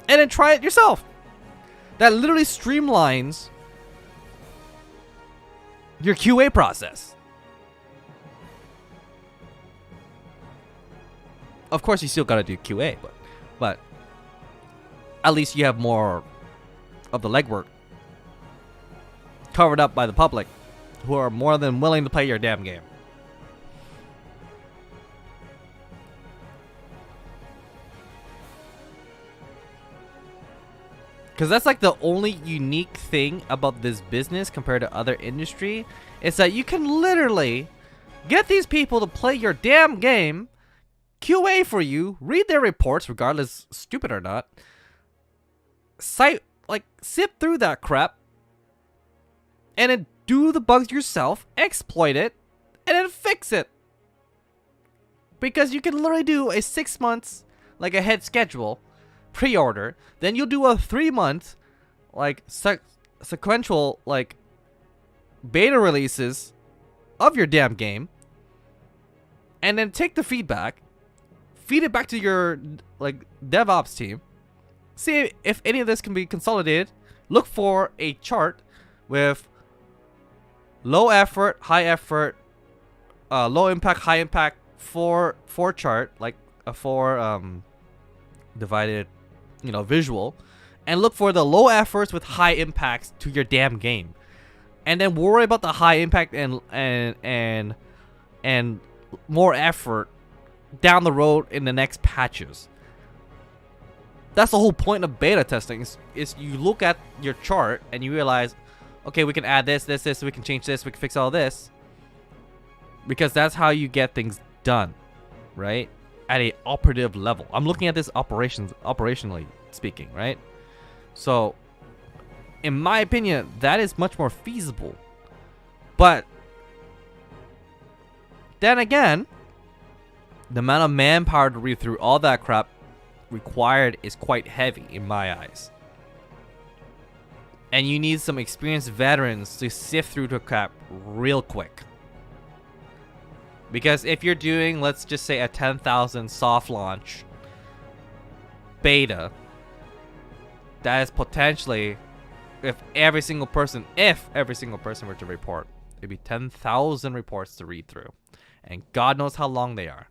and then try it yourself. That literally streamlines your QA process. Of course, you still gotta do QA, but at least you have more of the legwork covered up by the public, who are more than willing to play your damn game. Because that's like the only unique thing about this business compared to other industry, is that you can literally get these people to play your damn game, QA for you, read their reports, regardless stupid or not, sift through that crap, and then do the bugs yourself, exploit it, and then fix it. Because you can literally do a 6 months, like ahead schedule, pre-order, then you'll do a 3-month, like sequential, like beta releases of your damn game, and then take the feedback, feed it back to your like DevOps team, see if any of this can be consolidated. Look for a chart with low effort, high effort, low impact, high impact, four chart, like a 4 divided, visual, and look for the low efforts with high impacts to your damn game, and then worry about the high impact and more effort down the road in the next patches. That's the whole point of beta testing, is you look at your chart and you realize, okay, we can add this, we can change this, we can fix all this. Because that's how you get things done, right? At a operative level. I'm looking at this operationally speaking, right? So, in my opinion, that is much more feasible. But then again, the amount of manpower to read through all that crap required is quite heavy in my eyes. And you need some experienced veterans to sift through the crap real quick. Because if you're doing, let's just say, a 10,000 soft launch beta, that is potentially, if every single person were to report, it'd be 10,000 reports to read through. And God knows how long they are.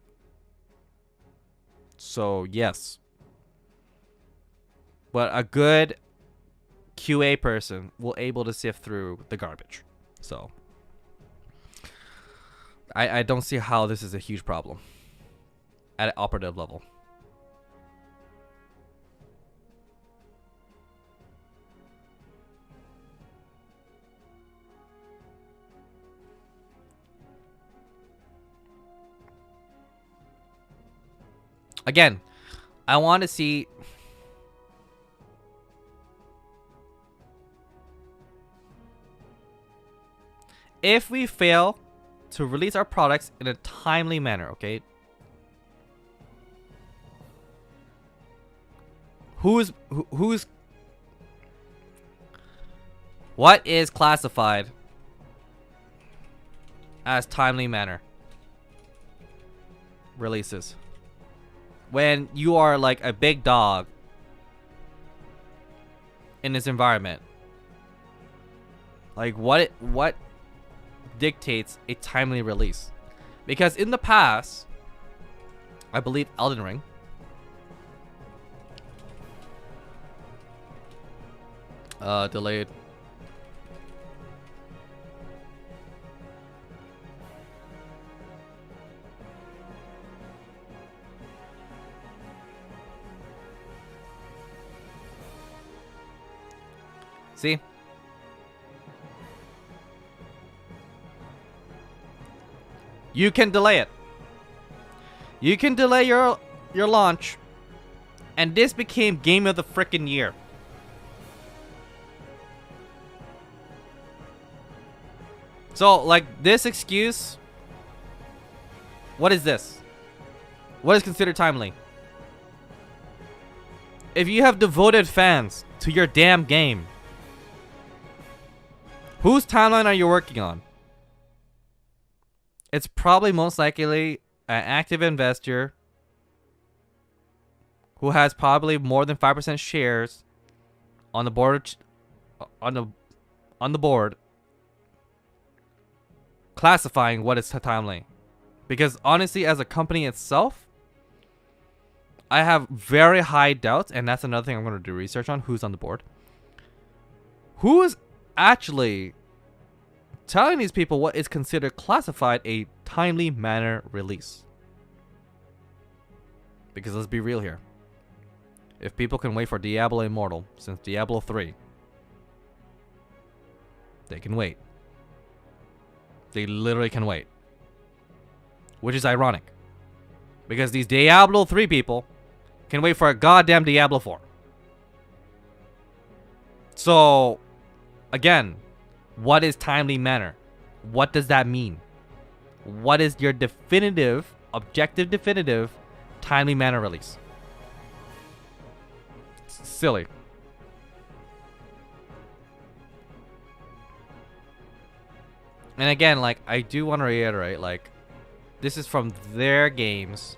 So, yes. But a good QA person will able to sift through the garbage. So I don't see how this is a huge problem at an operative level. Again, I want to see if we fail to release our products in a timely manner, okay? Who's what is classified as timely manner releases? When you are like a big dog in this environment, like what dictates a timely release? Because in the past, I believe Elden Ring delayed. See? You can delay it. You can delay your launch. And this became game of the frickin' year. So, like, this excuse, what is this? What is considered timely? If you have devoted fans to your damn game, whose timeline are you working on? It's probably most likely an active investor who has probably more than 5% shares on the board, on the board, classifying what is timely. Because honestly, as a company itself, I have very high doubts, and that's another thing I'm going to do research on, who's on the board. Who is actually telling these people what is considered classified a timely manner release? Because let's be real here. If people can wait for Diablo Immortal since Diablo 3, they can wait. They literally can wait. Which is ironic. Because these Diablo 3 people can wait for a goddamn Diablo 4. So, again, what is timely manner? What does that mean? What is your definitive, objective definitive, timely manner release? It's silly. And again, like, I do want to reiterate, like, this is from their games,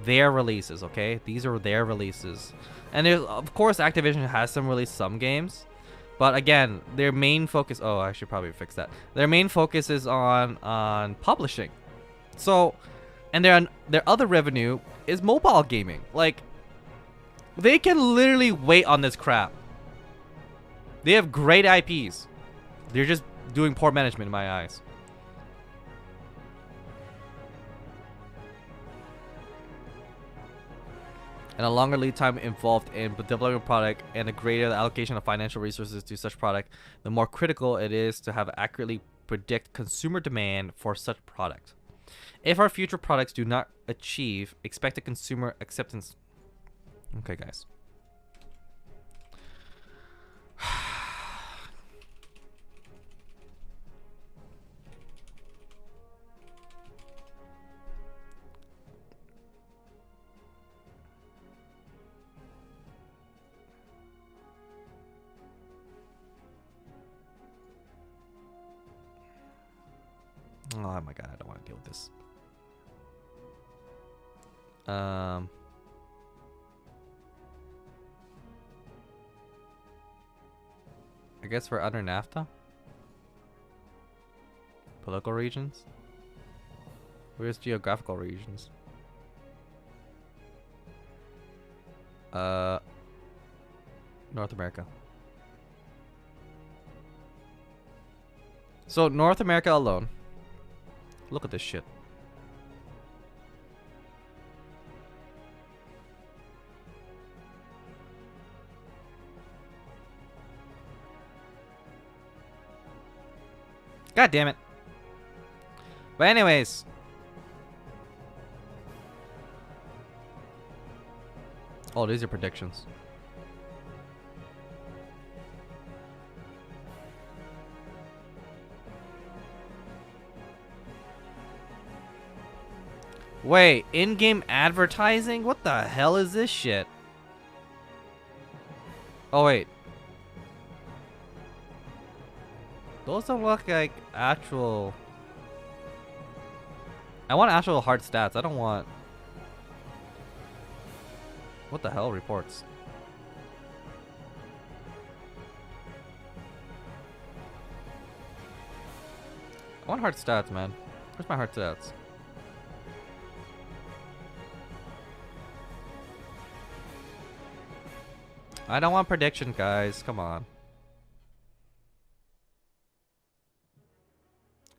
their releases, okay? These are their releases. And there's, of course, Activision has released some games. But again, their main focus... Oh, I should probably fix that. Their main focus is on publishing. So, and their other revenue is mobile gaming. Like, they can literally wait on this crap. They have great IPs. They're just doing poor management in my eyes. And a longer lead time involved in developing a product, and a greater allocation of financial resources to such product, the more critical it is to have accurately predict consumer demand for such product. If our future products do not achieve expected consumer acceptance... Okay, guys. Oh my god, I don't want to deal with this. I guess we're under NAFTA. Political regions. Where's geographical regions? North America. So North America alone. Look at this shit. God damn it. But anyways. Oh, these are predictions. Wait, in-game advertising? What the hell is this shit? Oh, wait. Those don't look like actual... I want actual hard stats. I don't want... What the hell? Reports. I want hard stats, man. Where's my hard stats? I don't want prediction, guys. Come on.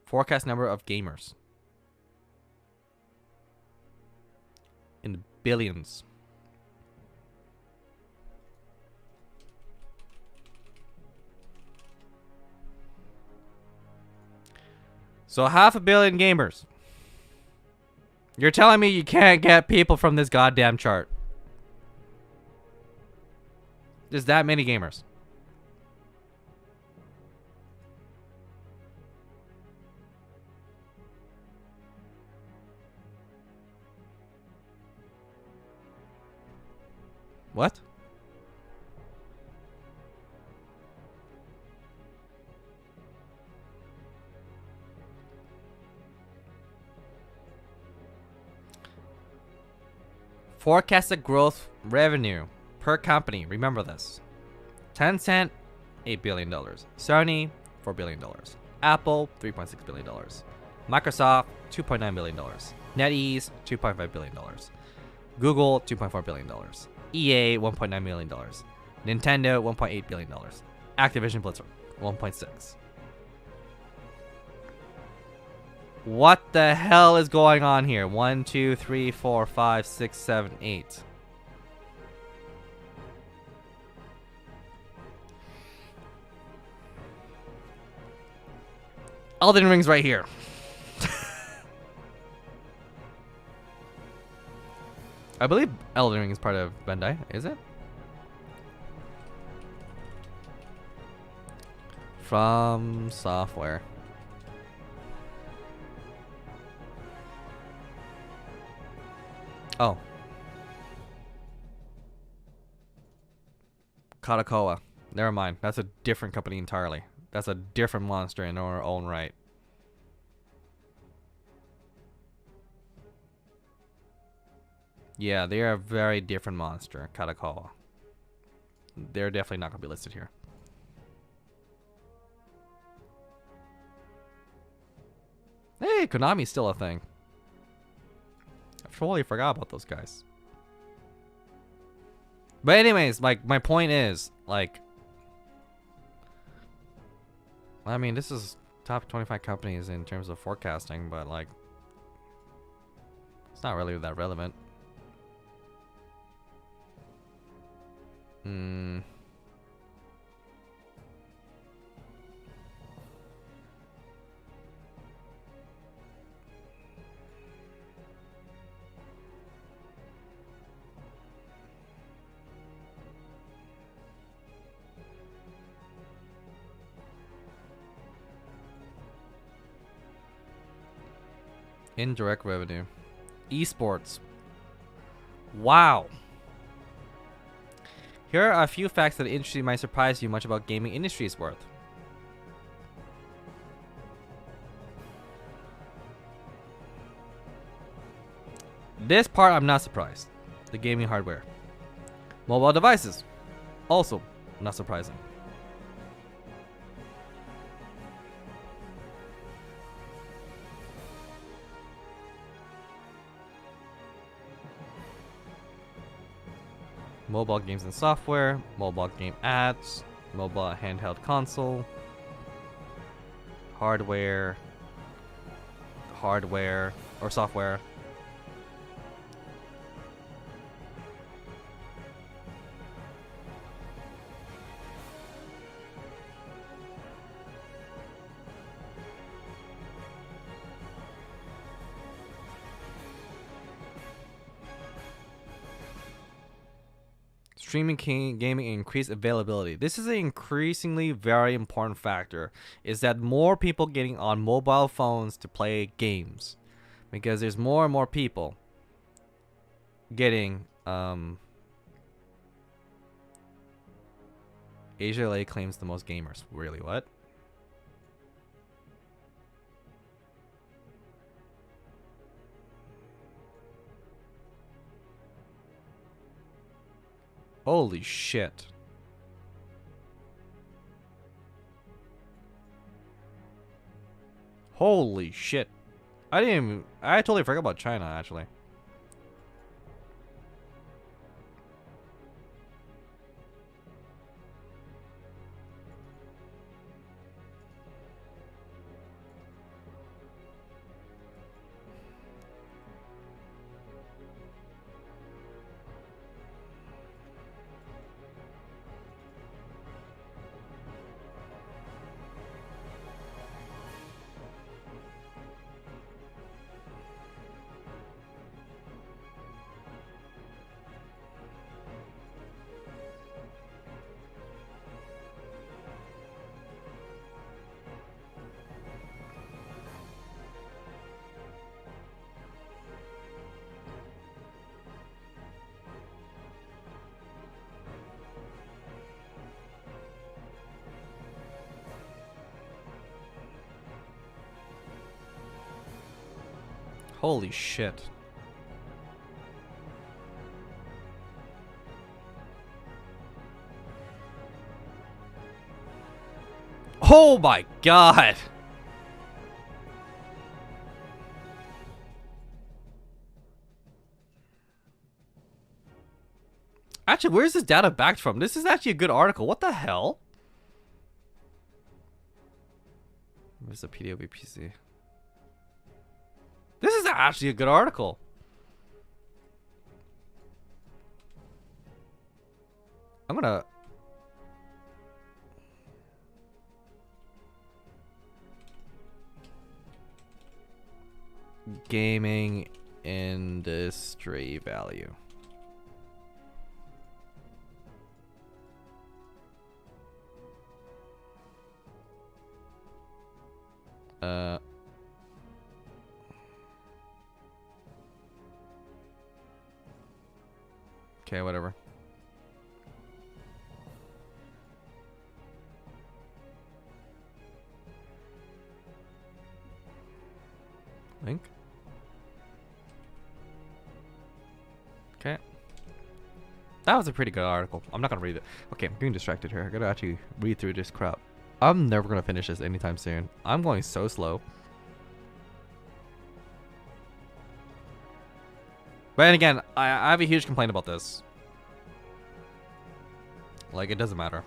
Forecast number of gamers. In the billions. So 500 million gamers. You're telling me you can't get people from this goddamn chart. There's that many gamers. What? Forecasted growth revenue per company. Remember this. Tencent, $8 billion. Sony, $4 billion. Apple, $3.6 billion. Microsoft, $2.9 billion. NetEase, $2.5 billion. Google, $2.4 billion. EA, $1.9 million. Nintendo, $1.8 billion. Activision Blizzard, $1.6. What the hell is going on here? 1, 2, 3, 4, 5, 6, 7, 8. Elden Ring's right here. I believe Elden Ring is part of Bandai, is it? From Software. Oh. Katakoa. Never mind. That's a different company entirely. That's a different monster in our own right. Yeah, they are a very different monster, Katakoa. They're definitely not going to be listed here. Hey, Konami's still a thing. I totally forgot about those guys. But anyways, like, my point is, like, I mean, this is top 25 companies in terms of forecasting, but, like, it's not really that relevant. Indirect revenue. Esports. Wow. Here are a few facts that the industry might surprise you much about gaming industry is worth. This part, I'm not surprised. The gaming hardware. Mobile devices. Also, not surprising. Mobile games and software, mobile game ads, mobile handheld console, hardware or software. Streaming gaming increased availability. This is an increasingly very important factor, is that more people getting on mobile phones to play games, because there's more and more people getting Asia LA claims the most gamers. Really, what? Holy shit. Holy shit. I totally forgot about China, actually. Holy shit. Oh my god. Actually, where's this data backed from? This is actually a good article. What the hell? Where's the PDOBPC? This is actually a good article. I'm gonna... Gaming industry value. Okay, whatever. Link. Okay. That was a pretty good article. I'm not gonna read it. Okay, I'm getting distracted here. I gotta actually read through this crap. I'm never gonna finish this anytime soon. I'm going so slow. But then again, I have a huge complaint about this. Like, it doesn't matter.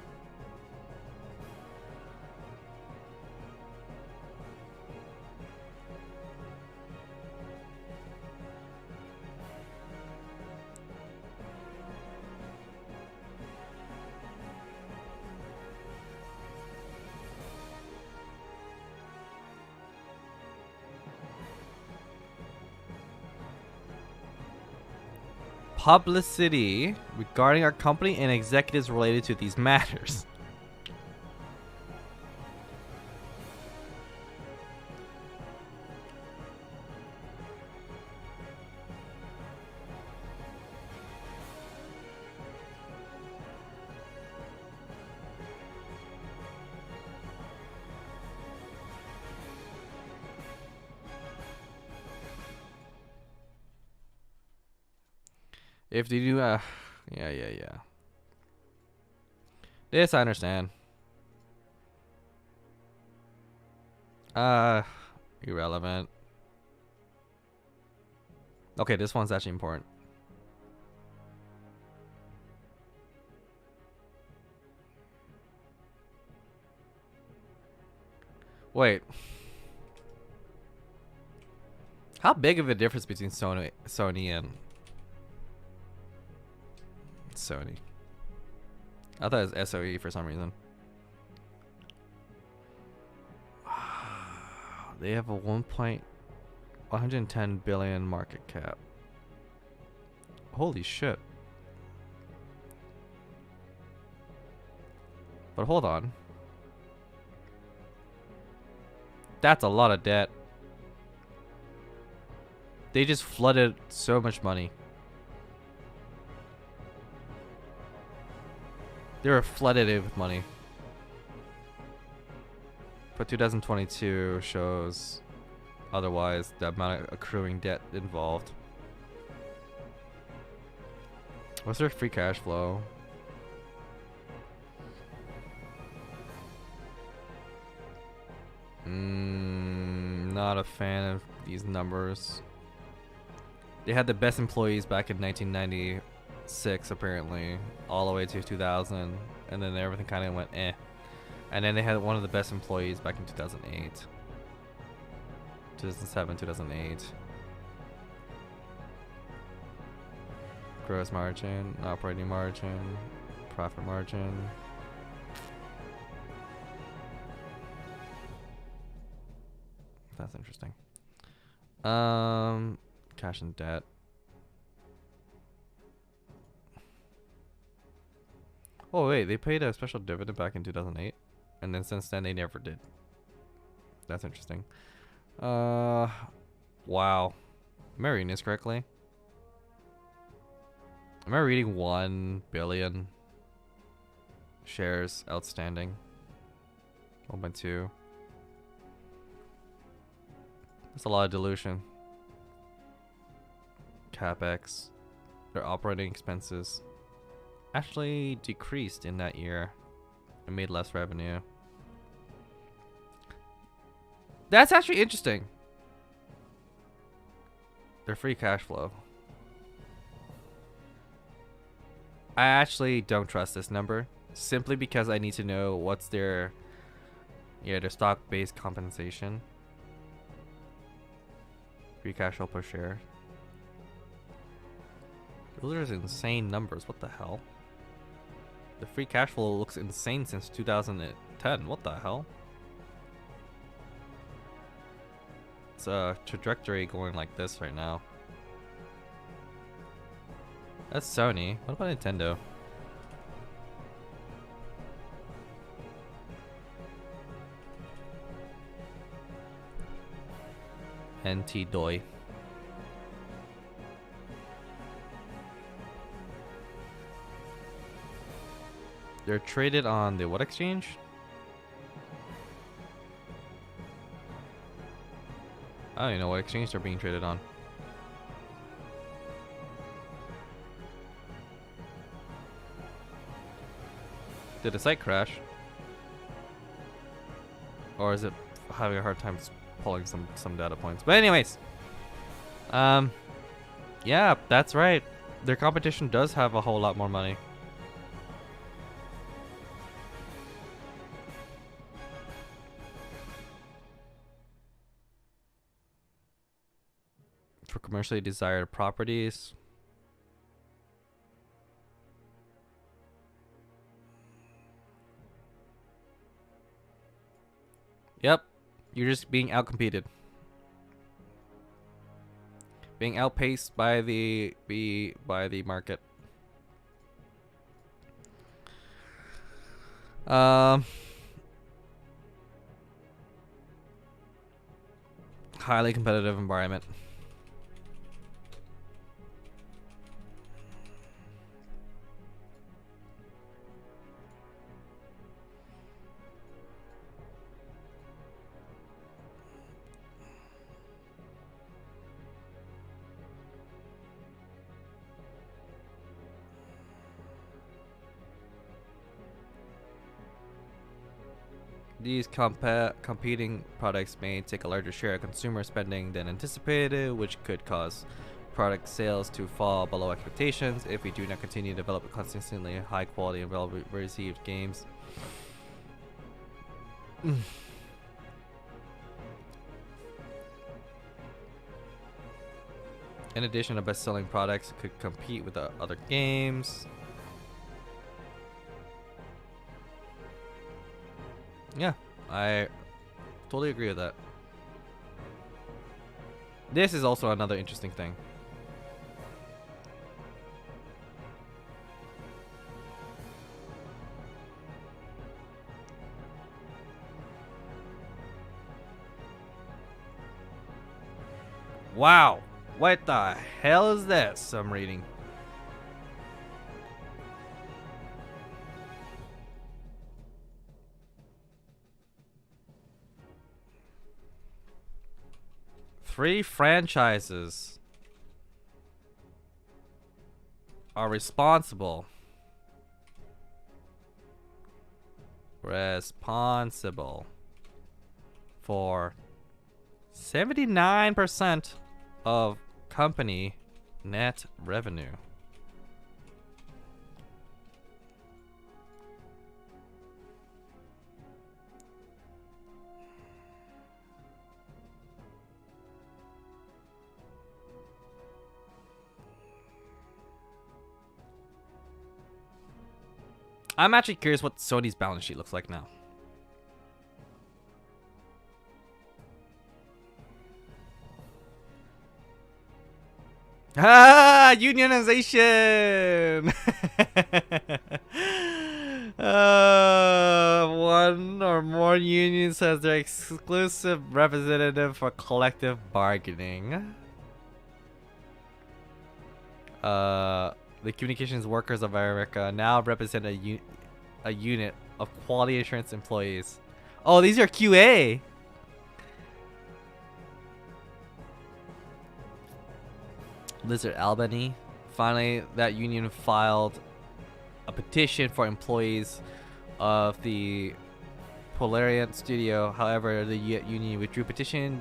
Publicity regarding our company and executives related to these matters. If they do, yeah. This I understand. Irrelevant. Okay, this one's actually important. Wait. How big of a difference between Sony and Sony? I thought it was SOE for some reason. They have a 110 billion market cap. Holy shit. But hold on. That's a lot of debt. They just flooded so much money. They were flooded with money. But 2022 shows otherwise the amount of accruing debt involved. What's their free cash flow? Not a fan of these numbers. They had the best employees back in 1996 apparently, all the way to 2000, and then everything kind of went eh. And then they had one of the best employees back in 2008. 2007, 2008. Gross margin, operating margin, profit margin. That's interesting. Cash and debt. Oh wait, they paid a special dividend back in 2008, and then since then they never did. That's interesting. Wow. Am I reading this correctly? Am I reading 1 billion shares outstanding? 1.2. That's a lot of dilution. CapEx. Their operating expenses actually decreased in that year and made less revenue. That's actually interesting. Their free cash flow. I actually don't trust this number simply because I need to know what's their stock-based compensation. Free cash flow per share. Those are insane numbers. What the hell? The free cash flow looks insane since 2010. What the hell? It's a trajectory going like this right now. That's Sony. What about Nintendo? NT Doi. They're traded on the what exchange? I don't even know what exchange they're being traded on. Did the site crash? Or is it having a hard time pulling some data points? But anyways. Yeah, that's right. Their competition does have a whole lot more money. For commercially desired properties. Yep, you're just being outcompeted. Being outpaced by the market. Highly competitive environment. These competing products may take a larger share of consumer spending than anticipated, which could cause product sales to fall below expectations if we do not continue to develop consistently high quality and well received games. In addition to best-selling products, could compete with the other games. Yeah, I totally agree with that. This is also another interesting thing. Wow, what the hell is this I'm reading? Three franchises are responsible for 79% of company net revenue. I'm actually curious what Sony's balance sheet looks like now. Ah, unionization. One or more unions has their exclusive representative for collective bargaining. The Communications Workers of America now represent a unit of quality assurance employees. Oh, these are QA. Lizard Albany. Finally, that union filed a petition for employees of the Polariant studio. However, the union withdrew petition.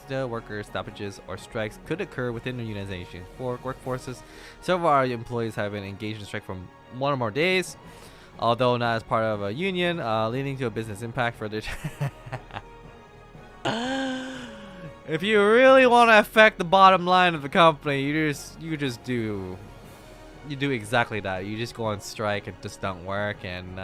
The workers' stoppages or strikes could occur within the unionization workforces. Several of our employees have been engaged in strike for one or more days, although not as part of a union, leading to a business impact for the. If you really want to affect the bottom line of the company, you do exactly that. You just go on strike and just don't work and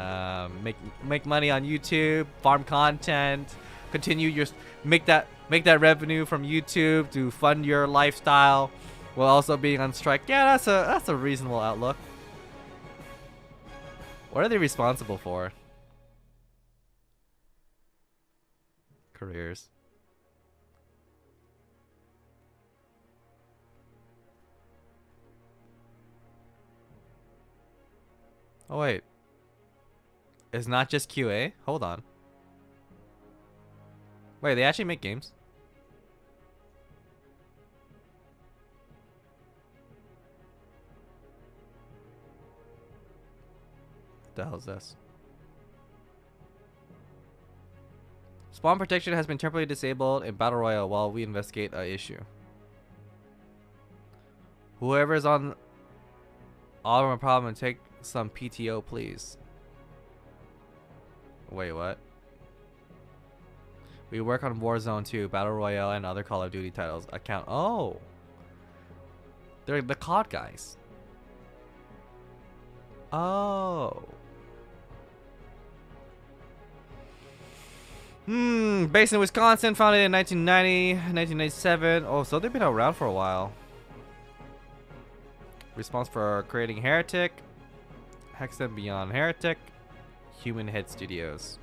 make money on YouTube, farm content, continue your make that revenue from YouTube to fund your lifestyle while also being on strike. Yeah, that's a reasonable outlook. What are they responsible for? Careers. Oh wait, it's not just QA? Hold on. Wait, they actually make games? What the hell is this? Spawn protection has been temporarily disabled in Battle Royale while we investigate a issue. Whoever's on all of a problem, take some PTO, please. Wait, what? We work on Warzone 2, Battle Royale, and other Call of Duty titles. Account. Oh, they're the COD guys. Oh. Based in Wisconsin, founded in 1990, 1997. Oh, so they've been around for a while. Responsible for creating Heretic, Hexen Beyond Heretic, Human Head Studios.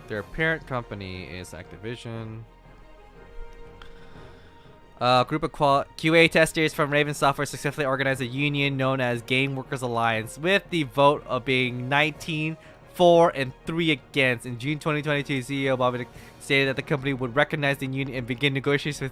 Their parent company is Activision. A group of QA testers from Raven Software successfully organized a union known as Game Workers Alliance with the vote of being 19 for and 3 against. In June 2022, CEO Bobby stated that the company would recognize the union and begin negotiations with.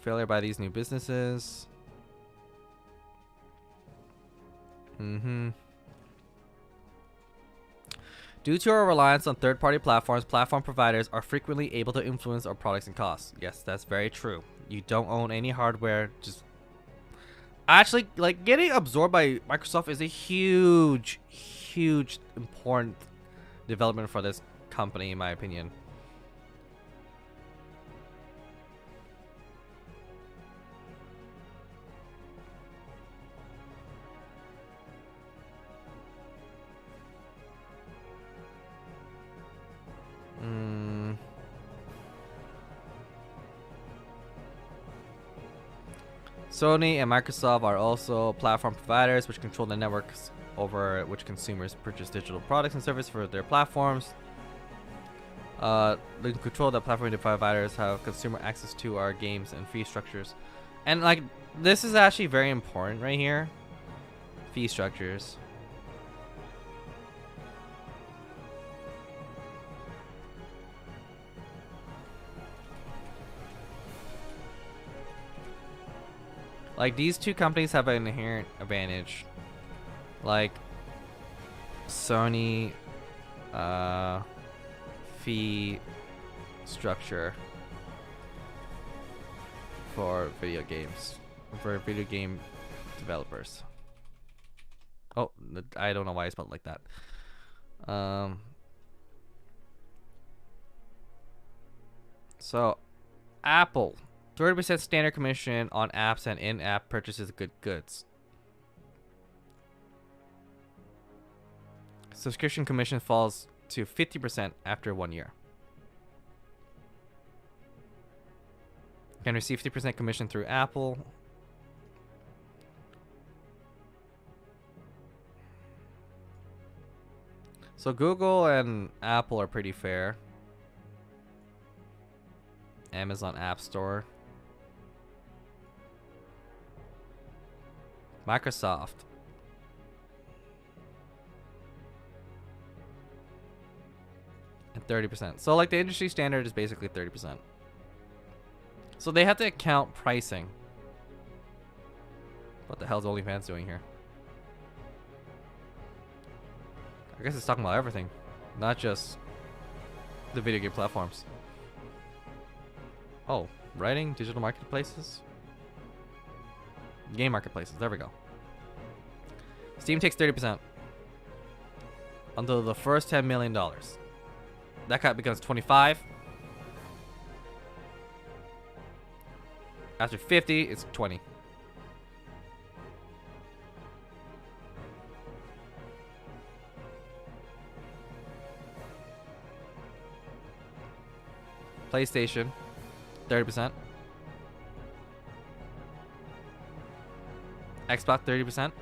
Failure by these new businesses. Due to our reliance on third-party platforms, platform providers are frequently able to influence our products and costs. Yes, that's very true. You don't own any hardware. Just actually, like, getting absorbed by Microsoft is a huge important development for this company, in my opinion. Sony and Microsoft are also platform providers which control the networks over which consumers purchase digital products and services for their platforms. The control that platform providers have consumer access to our games and fee structures. And like, this is actually very important right here. Fee structures. Like, these two companies have an inherent advantage. Like, Sony fee structure for video games, for video game developers. Oh, I don't know why I spelled it like that. So, Apple. 30% standard commission on apps and in-app purchases of good goods. Subscription commission falls to 50% after 1 year. Can receive 50% commission through Apple. So Google and Apple are pretty fair. Amazon App Store. Microsoft. And 30%. So like the industry standard is basically 30%. So they have to account pricing. What the hell is OnlyFans doing here? I guess it's talking about everything, not just the video game platforms. Oh, writing, digital marketplaces? Game marketplaces, there we go. Steam takes 30% until the first $10 million. That cut becomes 25. After 50, it's 20. PlayStation, 30%. Xbox, 30%.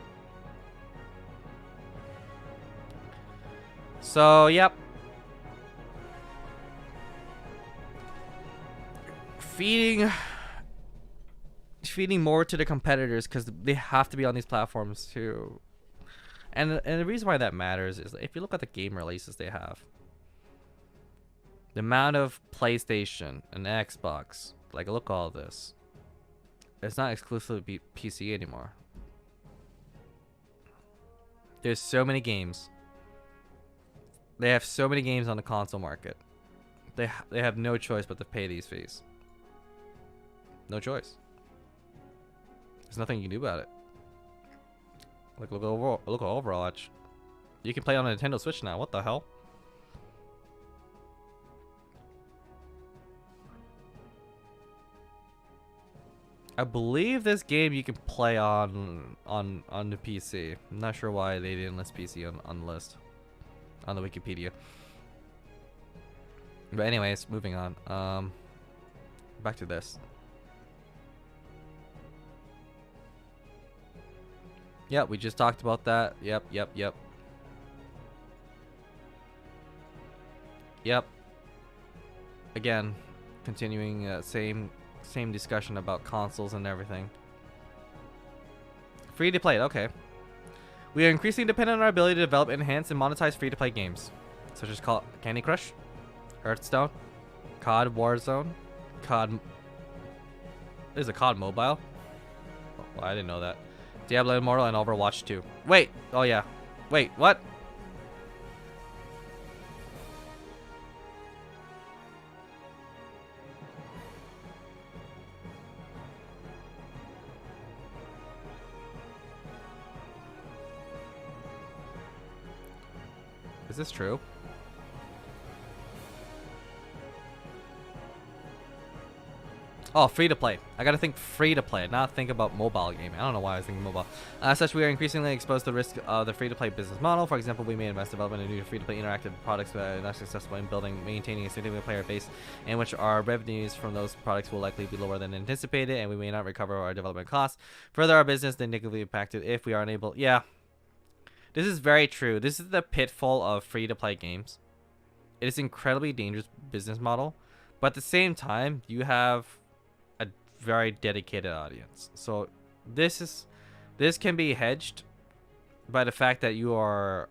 So, yep. Feeding more to the competitors because they have to be on these platforms too. And the reason why that matters is if you look at the game releases they have. The amount of PlayStation and Xbox, like look at all this. It's not exclusively PC anymore. There's so many games. They have so many games on the console market. They have no choice but to pay these fees. No choice. There's nothing you can do about it. Look at Overwatch. You can play on a Nintendo Switch now. What the hell? I believe this game you can play on the PC. I'm not sure why they didn't list PC on the list, on the Wikipedia. But anyways, moving on. Back to this. Yep, we just talked about that. Yep. Again, continuing same discussion about consoles and everything. Free to play, okay. We are increasingly dependent on our ability to develop, enhance, and monetize free to play games, such as Candy Crush, Hearthstone, COD Warzone, COD There's a COD Mobile. Oh, well, I didn't know that. Diablo Immortal and Overwatch 2. Wait. Oh yeah. Wait. What? Is this true? Oh, free to play. I gotta think free to play, not think about mobile gaming. I don't know why I was thinking mobile. As such, we are increasingly exposed to the risk of the free to play business model. For example, we may invest development in new free to play interactive products that are not successful in building, maintaining a significant player base, in which our revenues from those products will likely be lower than anticipated, and we may not recover our development costs. Further, our business then negatively impacted if we are unable. Yeah, this is very true. This is the pitfall of free to play games. It is an incredibly dangerous business model, but at the same time, you have a very dedicated audience. So this can be hedged by the fact that you are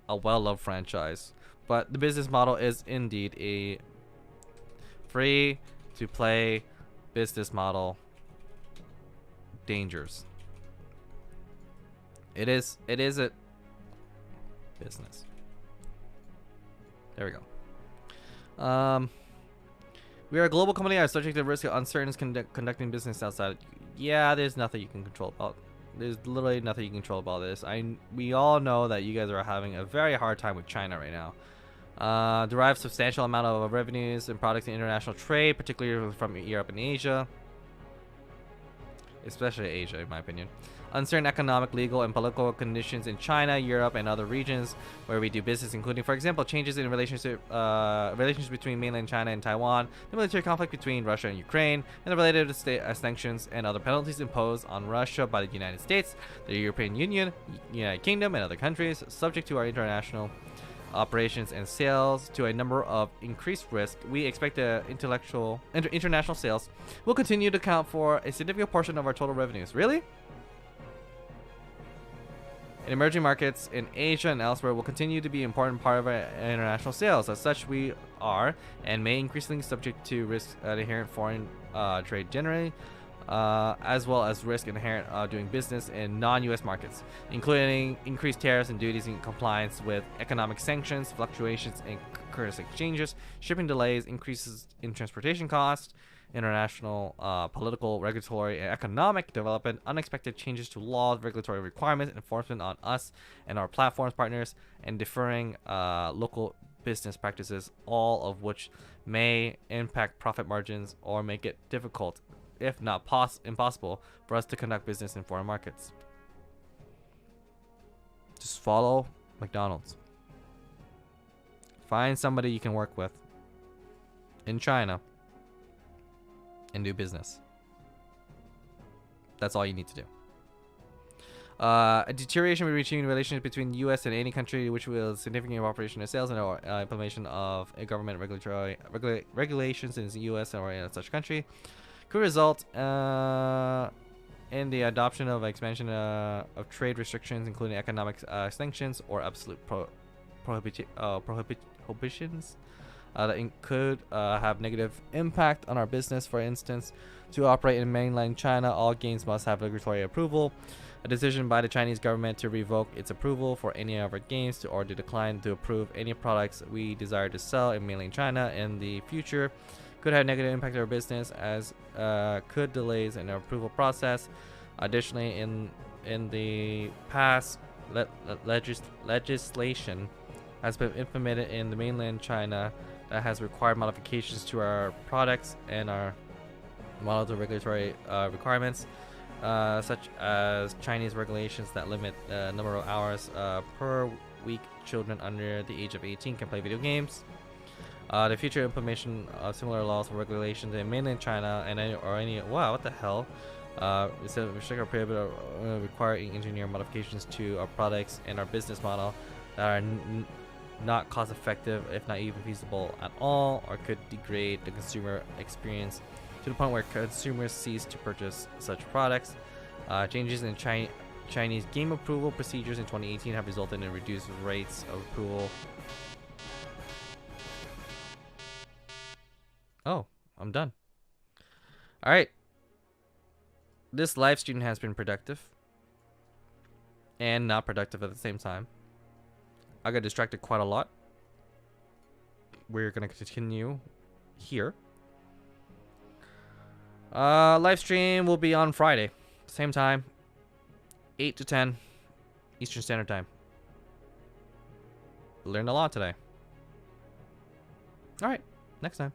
a well-loved franchise, but the business model is indeed a free to play business model. Dangers. It is a business. There we go. We are a global company that are subject to the risk of uncertainty conducting business outside. Yeah, there's nothing you can control about. There's literally nothing you can control about this. We all know that you guys are having a very hard time with China right now. Derive substantial amount of revenues and products in international trade, particularly from Europe and Asia. Especially Asia, in my opinion. Uncertain economic, legal, and political conditions in China, Europe, and other regions where we do business, including, for example, changes in relations between mainland China and Taiwan, the military conflict between Russia and Ukraine, and the related sanctions and other penalties imposed on Russia by the United States, the European Union, United Kingdom, and other countries, subject to our international operations and sales to a number of increased risk. We expect the international sales will continue to account for a significant portion of our total revenues. Really? In emerging markets in Asia and elsewhere will continue to be an important part of our international sales. As such, we are and may increasingly subject to risks inherent foreign trade generally, as well as risk inherent doing business in non-U.S. markets, including increased tariffs and duties in compliance with economic sanctions, fluctuations in currency exchanges, shipping delays, increases in transportation costs, international political, regulatory, and economic development, unexpected changes to laws, regulatory requirements, enforcement on us and our platforms partners, and differing local business practices, all of which may impact profit margins or make it difficult, if not impossible, for us to conduct business in foreign markets. Just follow McDonald's. Find somebody you can work with in China and do business. That's all you need to do. A deterioration between relations between the U.S. and any country which will significantly operation of sales and or implementation of a government regulatory regulations in the U.S. or in such country could result in the adoption of expansion of trade restrictions, including economic sanctions or absolute prohibitions that could have negative impact on our business. For instance, to operate in mainland China, all games must have regulatory approval. A decision by the Chinese government to revoke its approval for any of our games or to decline to approve any products we desire to sell in mainland China in the future could have negative impact on our business, as could delays in our approval process. Additionally, in the past, legislation has been implemented in the mainland China that has required modifications to our products and our model to regulatory requirements, such as Chinese regulations that limit the number of hours per week children under the age of 18 can play video games. The future implementation of similar laws or regulations in mainland China and any wow, what the hell? Instead of restrict or prohibit or require engineer modifications to our products and our business model that are not cost effective, if not even feasible at all, or could degrade the consumer experience to the point where consumers cease to purchase such products. Changes in Chinese game approval procedures in 2018 have resulted in reduced rates of approval. Oh, I'm done. All right. this live stream has been productive and not productive at the same time. I got distracted quite a lot. We're gonna continue here. Live stream will be on Friday, same time, 8 to 10 Eastern Standard Time. Learned a lot today. All right, next time.